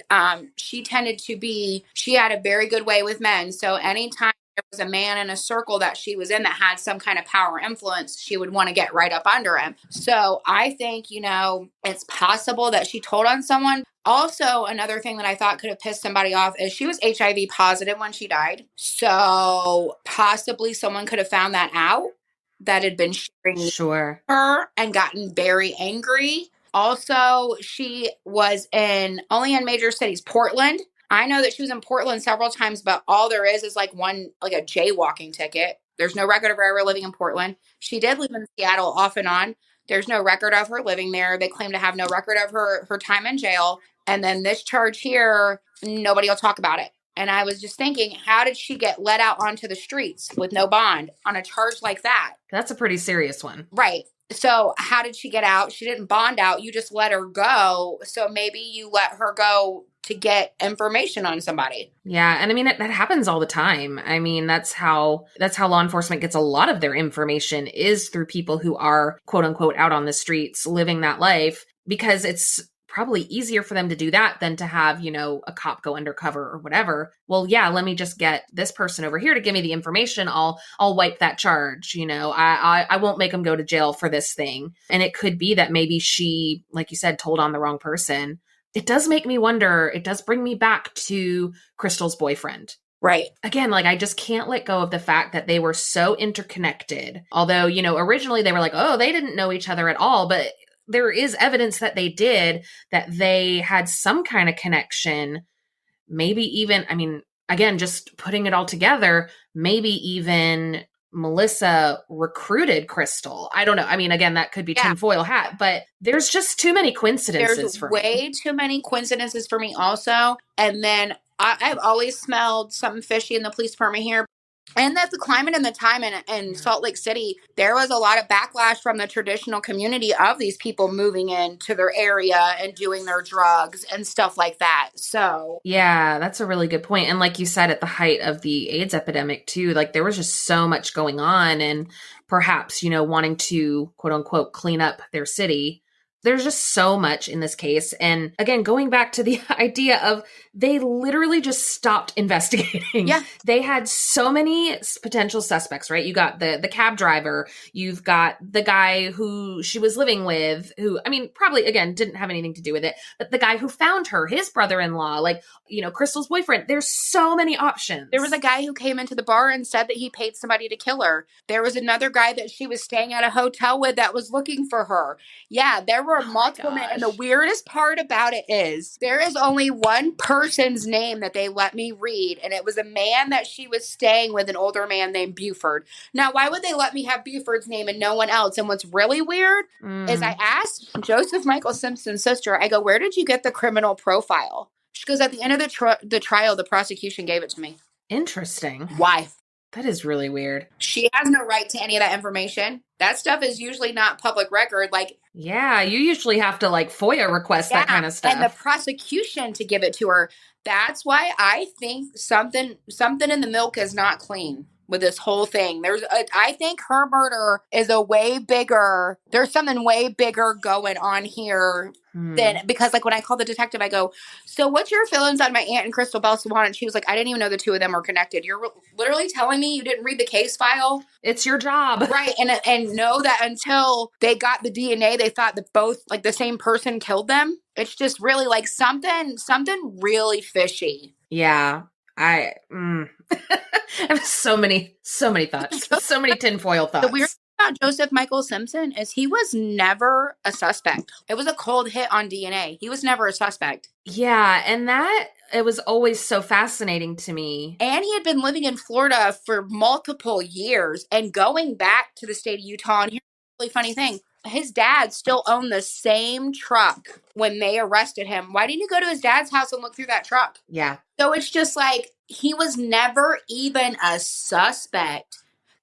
she tended to be, she had a very good way with men. So anytime there was a man in a circle that she was in that had some kind of power influence, she would want to get right up under him. So I think, it's possible that she told on someone. Also, another thing that I thought could have pissed somebody off is she was HIV positive when she died. So possibly someone could have found that out that had been sharing Sure. her and gotten very angry. Also, she was in only in major cities. Portland. I know that she was in Portland several times, but all there is like one, like a jaywalking ticket. There's no record of her ever living in Portland. She did live in Seattle off and on. There's no record of her living there. They claim to have no record of her time in jail. And then this charge here, nobody will talk about it. And I was just thinking, how did she get let out onto the streets with no bond on a charge like that? That's a pretty serious one. Right. So how did she get out? She didn't bond out. You just let her go. So maybe you let her go to get information on somebody. Yeah, and I mean that happens all the time. I mean, that's how law enforcement gets a lot of their information is through people who are quote unquote out on the streets living that life because it's probably easier for them to do that than to have, a cop go undercover or whatever. Well, yeah, let me just get this person over here to give me the information. I'll wipe that charge. I won't make them go to jail for this thing. And it could be that maybe she, like you said, told on the wrong person. It does make me wonder, it does bring me back to Crystal's boyfriend. Right. Again, like I just can't let go of the fact that they were so interconnected. Although, originally they were like, oh, they didn't know each other at all, but there is evidence that they did, that they had some kind of connection. Maybe even, I mean, again, just putting it all together, maybe even Melissa recruited Crystal. I don't know. I mean, again, that could be tinfoil hat, but there's just too many coincidences There's for way me. too many coincidences for me also. And then I've always smelled something fishy in the police department here. And that the climate and the time in Salt Lake City, there was a lot of backlash from the traditional community of these people moving into their area and doing their drugs and stuff like that. So, Yeah, that's a really good point. And like you said, at the height of the AIDS epidemic, too, like there was just so much going on. And perhaps, wanting to quote unquote clean up their city. There's just so much in this case. And again, going back to the idea of they literally just stopped investigating. yeah, They had so many potential suspects, right? You got the cab driver, you've got the guy who she was living with, who, I mean, probably again didn't have anything to do with it, but the guy who found her, his brother-in-law, like, Crystal's boyfriend. There's so many options. there was a guy who came into the bar and said that he paid somebody to kill her. There was another guy that she was staying at a hotel with that was looking for her. Yeah, there were multiple men. And the weirdest part about it is there is only one person's name that they let me read. And it was a man that she was staying with, an older man named Buford. Now, why would they let me have Buford's name and no one else? And what's really weird is I asked Joseph Michael Simpson's sister, I go, where did you get the criminal profile? She goes, at the end of the trial, the prosecution gave it to me. Interesting. Why? That is really weird. She has no right to any of that information. That stuff is usually not public record. Like, Yeah, you usually have to like FOIA request that Yeah, kind of and the stuff. prosecution to give it to her. That's why I think something in the milk is not clean with this whole thing. I think her murder is a way bigger. There's something way bigger going on here than, Hmm. because like when I called the detective, I go, "So what's your feelings on my aunt and Crystal Belsawan?" And she was like, "I didn't even know the two of them were connected. You're literally telling me you didn't read the case file?" It's your job. Right, and know that until they got the DNA, they thought that both, like, the same person killed them. It's just really like something really fishy. Yeah. I have so many thoughts, so many tinfoil The weird thoughts. thing about Joseph Michael Simpson is he was never a suspect. It was a cold hit on DNA. He was never a suspect. Yeah, and that it was always so fascinating to me. And he had been living in Florida for multiple years and going back to the state of Utah. And here's a really funny thing. His dad still owned the same truck when they arrested him. Why didn't you go to his dad's house and look through that truck? Yeah. So it's just like he was never even a suspect.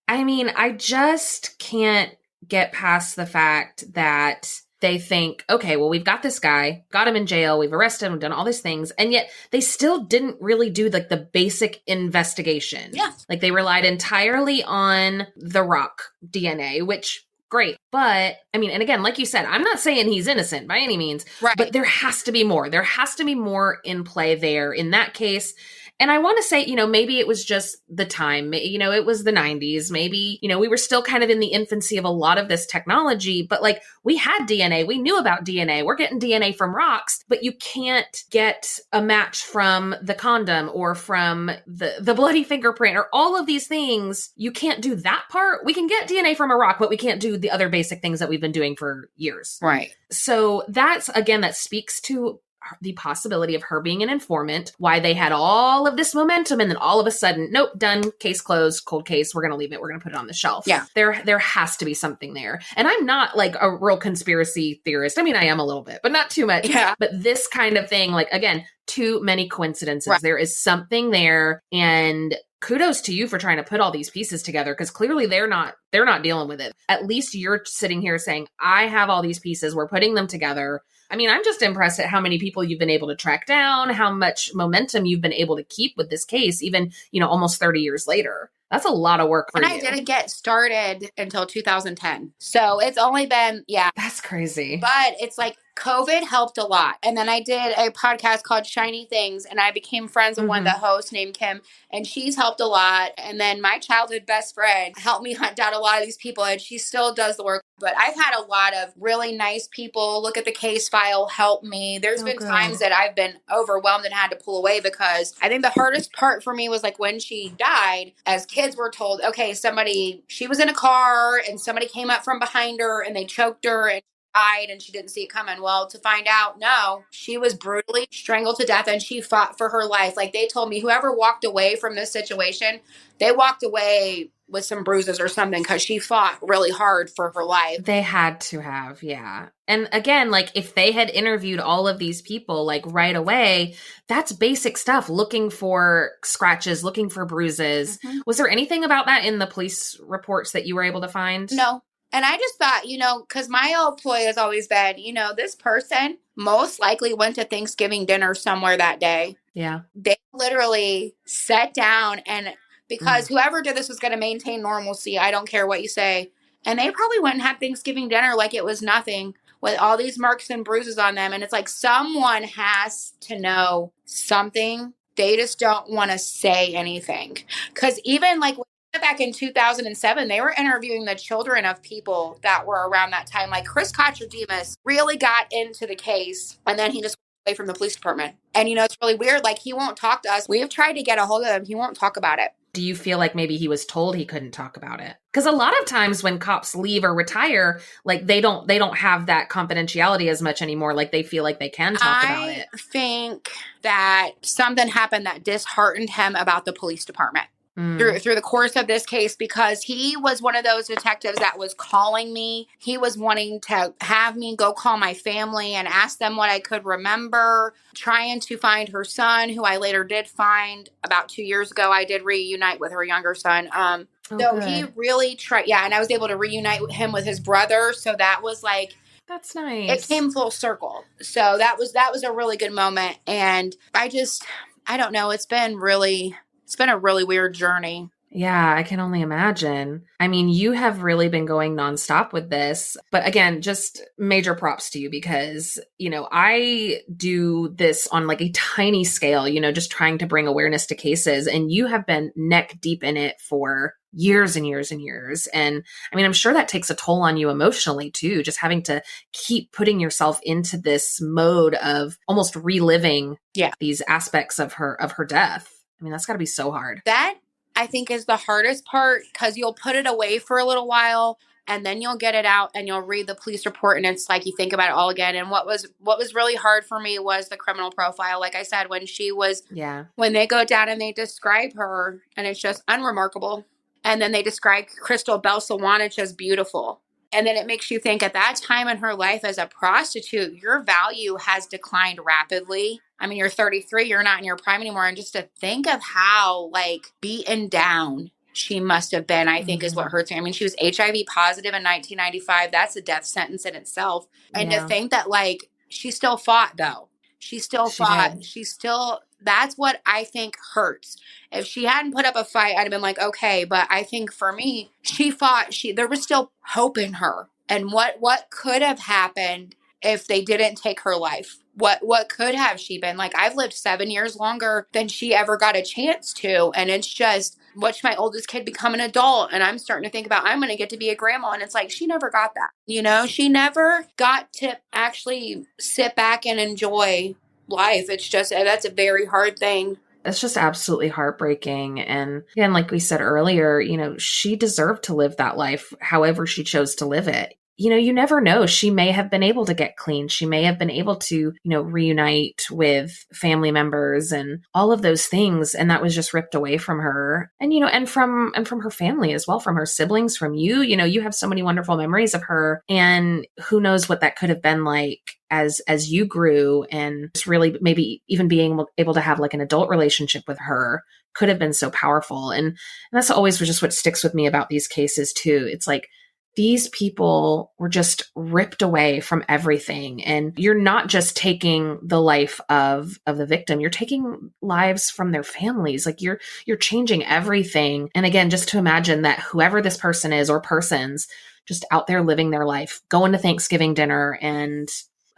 I mean, I just can't get past the fact that they think, okay, well, we've got this guy, got him in jail, we've arrested him, done all these things, and yet they still didn't really do like the basic investigation. Yeah. Like they relied entirely on the rock DNA, which great. But I mean, and again, like you said, I'm not saying he's innocent by any means, Right. but there has to be more. There has to be more in play there in that case. And I want to say, maybe it was just the time, it was the 90s. Maybe, we were still kind of in the infancy of a lot of this technology, but like we had DNA, we knew about DNA. We're getting DNA from rocks, but you can't get a match from the condom or from the bloody fingerprint or all of these things. You can't do that part. We can get DNA from a rock, but we can't do the other basic things that we've been doing for years. Right. So that's, again, that speaks to the possibility of her being an informant, why they had all of this momentum and then all of a sudden, nope, done, case closed, cold case, we're going to leave it, we're going to put it on the shelf. Yeah. There has to be something there. And I'm not like a real conspiracy theorist. I mean, I am a little bit, but not too much. Yeah. But this kind of thing, like, again, too many coincidences. Right. There is something there, and kudos to you for trying to put all these pieces together, because clearly they're not dealing with it. At least you're sitting here saying, I have all these pieces, we're putting them together. I mean, I'm just impressed at how many people you've been able to track down, how much momentum you've been able to keep with this case, even, almost 30 years later. That's a lot of work for you. And I didn't get started until 2010. So it's only been, yeah. That's crazy. But it's like COVID helped a lot. And then I did a podcast called Shiny Things, and I became friends with one of the hosts named Kim, and she's helped a lot. And then my childhood best friend helped me hunt down a lot of these people, and she still does the work. But I've had a lot of really nice people look at the case file, help me. There's been times that I've been overwhelmed and had to pull away, because I think the hardest part for me was like when she died, as kids were told, okay, she was in a car and somebody came up from behind her and they choked her and died and she didn't see it coming. Well, to find out, no, she was brutally strangled to death and she fought for her life. Like they told me, whoever walked away from this situation, they walked away with some bruises or something, because she fought really hard for her life. They had to have, yeah. And again, like if they had interviewed all of these people like right away, that's basic stuff, looking for scratches, looking for bruises. Was there anything about that in the police reports that you were able to find? No. And I just thought, because my old ploy has always been, this person most likely went to Thanksgiving dinner somewhere that day. Yeah. They literally sat down, and because whoever did this was going to maintain normalcy, I don't care what you say. And they probably went and had Thanksgiving dinner like it was nothing, with all these marks and bruises on them. And it's like someone has to know something. They just don't want to say anything. Because even like back in 2007, they were interviewing the children of people that were around that time. Like Chris Kocher-Demas really got into the case, and then he just went away from the police department. And, it's really weird. Like, he won't talk to us. We have tried to get a hold of him. He won't talk about it. Do you feel like maybe he was told he couldn't talk about it? Because a lot of times when cops leave or retire, like they don't have that confidentiality as much anymore. Like they feel like they can talk about it. I think that something happened that disheartened him about the police department. Through the course of this case, because he was one of those detectives that was calling me. He was wanting to have me go call my family and ask them what I could remember, trying to find her son, who I later did find about 2 years ago. I did reunite with her younger son. So he really tried. Yeah. And I was able to reunite him with his brother. So that was like, That's It nice. came full circle. So that was a really good moment. And I don't know, it's been a really weird journey. Yeah, I can only imagine. I mean, you have really been going nonstop with this. But again, just major props to you because, I do this on like a tiny scale, just trying to bring awareness to cases. And you have been neck deep in it for years and years and years. And I mean, I'm sure that takes a toll on you emotionally too, just having to keep putting yourself into this mode of almost reliving Yeah. these aspects of her death. I mean, that's got to be so hard. That I think is the hardest part because you'll put it away for a little while and then you'll get it out and you'll read the police report and it's like you think about it all again. And what was really hard for me was the criminal profile. Like I said, Yeah. when they go down and they describe her and it's just unremarkable. And then they describe Crystal Belsawanich as beautiful. And then it makes you think at that time in her life as a prostitute, your value has declined rapidly. I mean, you're 33, you're not in your prime anymore. And just to think of how like beaten down she must have been, I think is what Hmm. hurts me. I mean, she was HIV positive in 1995. That's a death sentence in itself. And to Yeah, think that like she still fought though. She still she fought. did. She still, that's what I think hurts. If she hadn't put up a fight, I'd have been like, okay. But I think for me, she fought. There was still hope in her. And what could have happened if they didn't take her life? What could have she been? Like I've lived 7 years longer than she ever got a chance to. And it's just watch my oldest kid become an adult. And I'm starting to think about I'm gonna get to be a grandma. And it's like she never got that. She never got to actually sit back and enjoy life. It's just that's a very hard thing. It's just absolutely heartbreaking. And again, like we said earlier, she deserved to live that life however she chose to live it. You never know. She may have been able to get clean. She may have been able to, reunite with family members and all of those things. And that was just ripped away from her. And, and from her family as well, from her siblings, from you. You have so many wonderful memories of her. And who knows what that could have been like as you grew, and just really maybe even being able to have like an adult relationship with her could have been so powerful. And that's always just what sticks with me about these cases too. It's like these people were just ripped away from everything, and you're not just taking the life of the victim, you're taking lives from their families. Like you're changing everything. And again, just to imagine that whoever this person is or persons just out there living their life, going to Thanksgiving dinner, and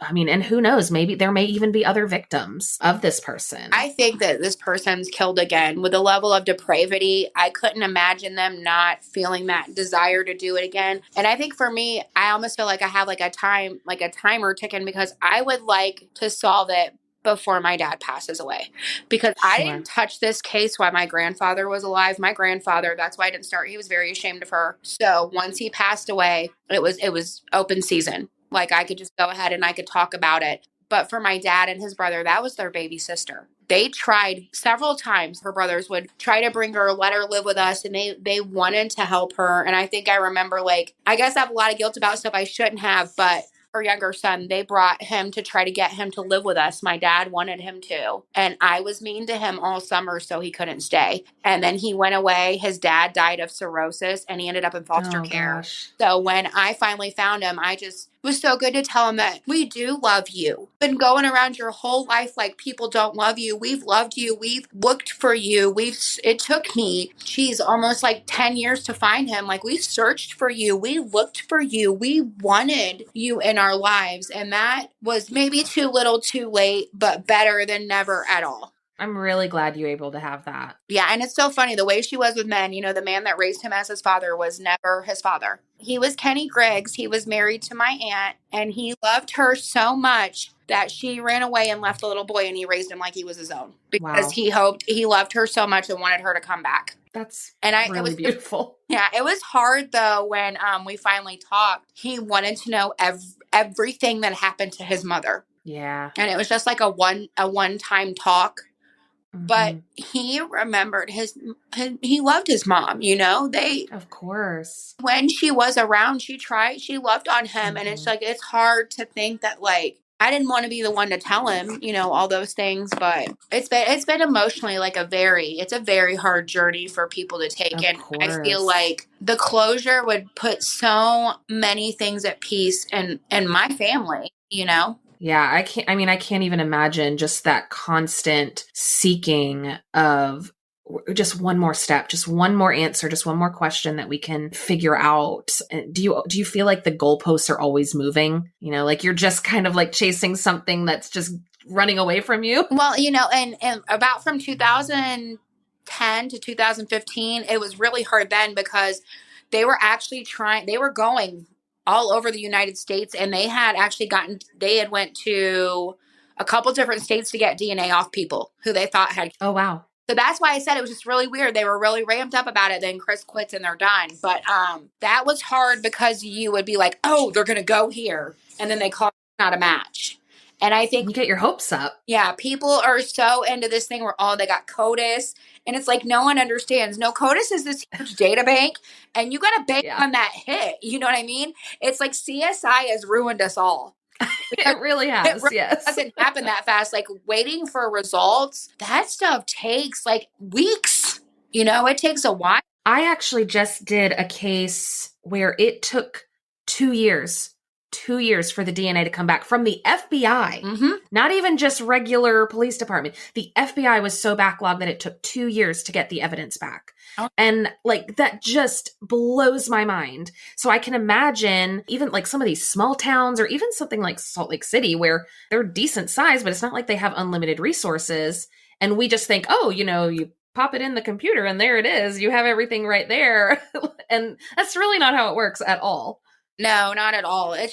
I mean, and who knows, maybe there may even be other victims of this person. I think that this person's killed again with a level of depravity. I couldn't imagine them not feeling that desire to do it again. And I think for me, I almost feel like I have like a timer ticking because I would like to solve it before my dad passes away. Because I didn't Sure. touch this case while my grandfather was alive. My grandfather, that's why I didn't start. He was very ashamed of her. So once he passed away, it was open season. Like I could just go ahead and I could talk about it. But for my dad and his brother, that was their baby sister. They tried several times. Her brothers would try to bring her, let her live with us, and they wanted to help her. And I think I remember, like, I guess I have a lot of guilt about stuff I shouldn't have, but her younger son, they brought him to try to get him to live with us. My dad wanted him to. And I was mean to him all summer, so he couldn't stay. And then he went away. His dad died of cirrhosis and he ended up in foster Oh care. gosh. So when I finally found him, I just was so good to tell him that we do love you. Been going around your whole life like people don't love you. We've loved you. We've looked for you. It took me, geez, almost like 10 years to find him. Like we searched for you. We looked for you. We wanted you in our lives. And that was maybe too little too late, but better than never at all. I'm really glad you were able to have that. Yeah, and it's so funny the way she was with men. The man that raised him as his father was never his father. He was Kenny Griggs. He was married to my aunt, and he loved her so much that she ran away and left the little boy, and he raised him like he was his own because Wow. he loved her so much and wanted her to come back. That's And really beautiful. yeah, it was hard though when we finally talked. He wanted to know everything that happened to his mother, Yeah. and it was just like a one time talk. But Hmm. he remembered he loved his mom, they, Of course. when she was around, she loved on him. And it's Hmm. like, it's hard to think that like, I didn't want to be the one to tell him, all those things, but it's been emotionally like it's a very hard journey for people to take. Of And I feel course. like the closure would put so many things at peace in my family. Yeah, I can't even imagine just that constant seeking of just one more step, just one more answer, just one more question that we can figure out. Do you feel like the goalposts are always moving? Like you're just kind of like chasing something that's just running away from you? Well, and about from 2010 to 2015, it was really hard then because they were going all over the United States, and they had went to a couple different states to get DNA off people who they thought had. Oh, wow. So that's why I said it was just really weird. They were really ramped up about it. Then Chris quits and they're done. But that was hard because you would be like, oh, they're going to go here. And then they call it not a match. And I think, You get your hopes up. yeah, people are so into this thing where, they got CODIS. And it's like, no one understands. No, CODIS is this huge data bank. And you got to bank Yeah. on that hit. You know what I mean? It's like CSI has ruined us all. It really It has, really yes. doesn't happen that fast. Like waiting for results, that stuff takes like weeks. It takes a while. I actually just did a case where it took 2 years, 2 years for the DNA to come back from the FBI, Mm-hmm. not even just regular police department. The FBI was so backlogged that it took 2 years to get the evidence back. Oh. And like that just blows my mind. So I can imagine even like some of these small towns or even something like Salt Lake City where they're decent size, but it's not like they have unlimited resources. And we just think, oh, you pop it in the computer and there it is. You have everything right there. And that's really not how it works at all. No, not at all. I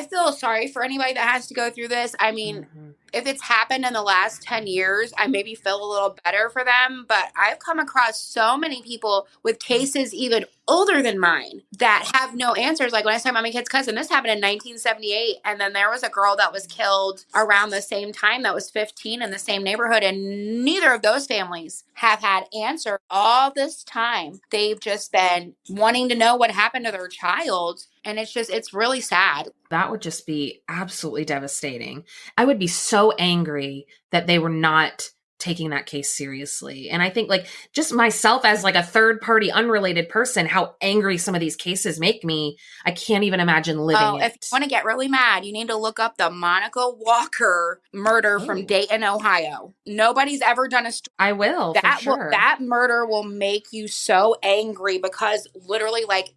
feel sorry for anybody that has to go through this. I mean, Mm-hmm. if it's happened in the last 10 years, I maybe feel a little better for them. But I've come across so many people with cases even older than mine that have no answers. Like when I saw my kid's cousin, this happened in 1978. And then there was a girl that was killed around the same time that was 15 in the same neighborhood. And neither of those families have had answer all this time. They've just been wanting to know what happened to their child. And it's really sad. That would just be absolutely devastating. I would be so angry that they were not taking that case seriously. And I think like just myself as like a third party unrelated person, how angry some of these cases make me. I can't even imagine living If it. you want to get really mad, you need to look up the Monica Walker murder from Dayton, Ohio. Nobody's ever done a story. I will, for sure. That murder will make you so angry because literally, like,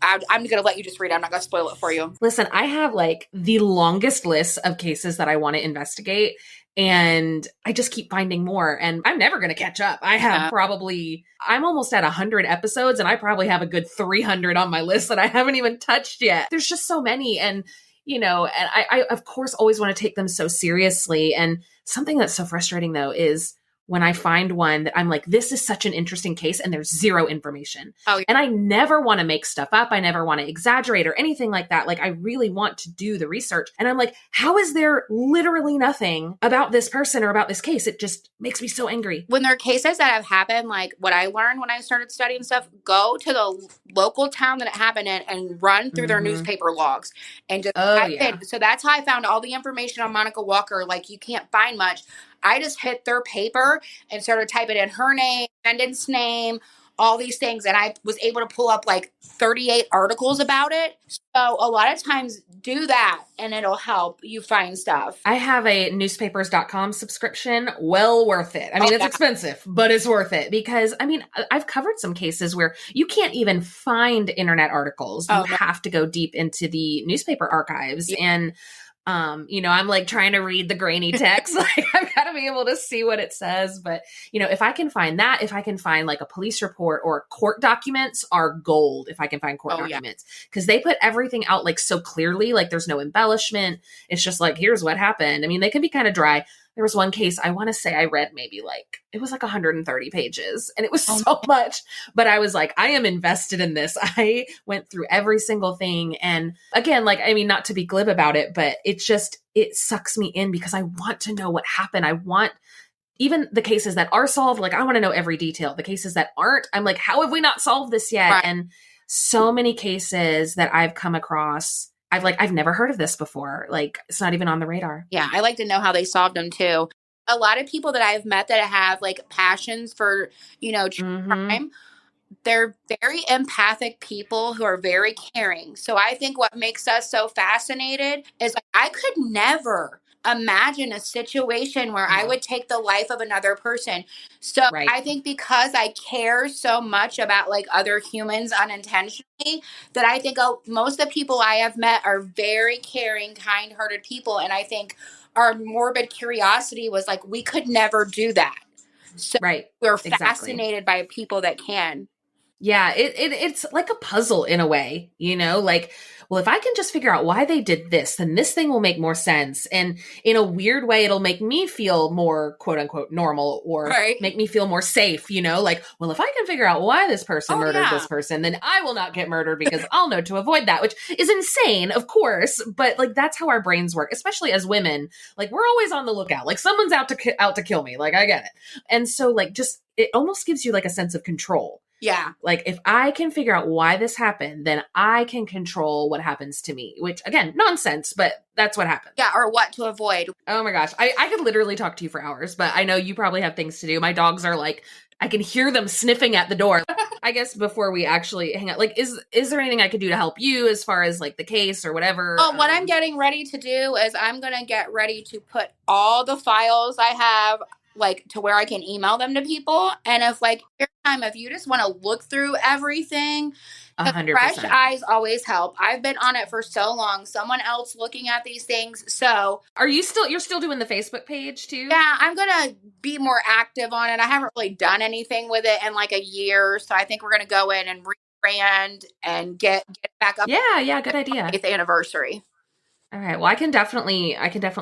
I'm going to let you just read it. I'm not going to spoil it for you. Listen, I have like the longest list of cases that I want to investigate. And I just keep finding more. And I'm never going to catch up. I'm almost at 100 episodes and I probably have a good 300 on my list that I haven't even touched yet. There's just so many. And, and I of course, always want to take them so seriously. And something that's so frustrating, though, is when I find one that I'm like, this is such an interesting case and there's zero information. Oh, yeah. And I never want to make stuff up. I never want to exaggerate or anything like that. Like I really want to do the research. And I'm like, how is there literally nothing about this person or about this case? It just makes me so angry. When there are cases that have happened, like what I learned when I started studying stuff, go to the local town that it happened in and run through their newspaper logs and just type in. So that's how I found all the information on Monica Walker. Like you can't find much. I just hit their paper and started typing in her name, defendant's name, all these things. And I was able to pull up like 38 articles about it. So a lot of times do that and it'll help you find stuff. I have a newspapers.com subscription. Well worth it. I mean, it's expensive, but it's worth it because I've covered some cases where you can't even find internet articles. You have to go deep into the newspaper archives. Yeah. And I'm like trying to read the grainy text. Like I've got to be able to see what it says. But, if I can find that, if I can find like a police report or court documents are gold. If I can find court documents, because they put everything out like so clearly, like there's no embellishment. It's just like, here's what happened. I mean, they can be kind of dry. There was one case I want to say I read maybe it was like 130 pages and it was so much, but I was like, I am invested in this. I went through every single thing. And again, not to be glib about it, but it sucks me in because I want to know what happened. I want even the cases that are solved. Like I want to know every detail. The cases that aren't, I'm like, how have we not solved this yet? Right. And so many cases that I've come across, I've never heard of this before. Like, it's not even on the radar. Yeah, I like to know how they solved them too. A lot of people that I've met that have like passions for, true Mm-hmm. crime, they're very empathic people who are very caring. So I think what makes us so fascinated is like, I could never imagine a situation where I No. would take the life of another person. So Right. I think because I care so much about like other humans unintentionally, that I think most of the people I have met are very caring, kind-hearted people. And I think our morbid curiosity was like, we could never do that. So Right. we're Exactly. fascinated by people that can. Yeah, it's like a puzzle in a way, like, well, if I can just figure out why they did this, then this thing will make more sense. And in a weird way, it'll make me feel more quote unquote normal or Right. make me feel more safe, like, well, if I can figure out why this person Oh, murdered yeah. this person, then I will not get murdered because I'll know to avoid that, which is insane, of course. But like, that's how our brains work, especially as women. Like, we're always on the lookout. Like, someone's out to kill me. Like, I get it. And so like, just, it almost gives you like a sense of control. Yeah. Like, if I can figure out why this happened, then I can control what happens to me, which again, nonsense, but that's what happens. Yeah. Or what to avoid. Oh my gosh. I could literally talk to you for hours, but I know you probably have things to do. My dogs are like, I can hear them sniffing at the door. I guess before we actually hang out, like, is there anything I could do to help you as far as like the case or whatever? What I'm getting ready to do is I'm going to get ready to put all the files I have like to where I can email them to people. And if like your time, if you just want to look through everything, 100%. fresh eyes always help. I've been on it for so long. Someone else looking at these things. So you're still doing the Facebook page too? Yeah, I'm going to be more active on it. I haven't really done anything with it in like a year. So I think we're going to go in and rebrand and get back up. Yeah, good idea. 8th anniversary. All right. Well, I can definitely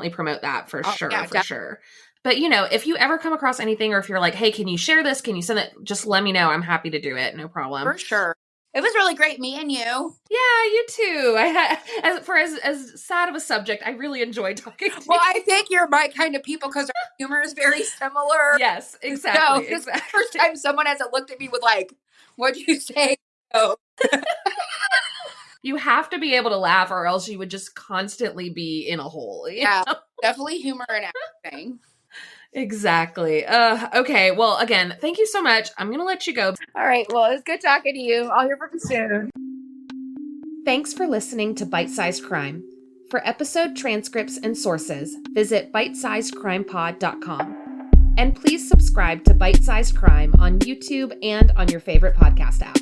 promote that for sure, yeah, for sure. But if you ever come across anything, or if you're like, hey, can you share this? Can you send it? Just let me know. I'm happy to do it. No problem. For sure. It was really great meeting you. Yeah, you too. As sad of a subject, I really enjoyed talking to you. Well, I think you're my kind of people because our humor is very similar. Yes, exactly. So this is the first time someone hasn't looked at me with like, what'd you say? No. You have to be able to laugh, or else you would just constantly be in a hole. Yeah, definitely humor and everything. Exactly. Okay. Well, again, thank you so much. I'm going to let you go. All right. Well, it was good talking to you. I'll hear from you soon. Thanks for listening to Bite Sized Crime. For episode transcripts and sources, visit bitesizedcrimepod.com. And please subscribe to Bite Sized Crime on YouTube and on your favorite podcast app.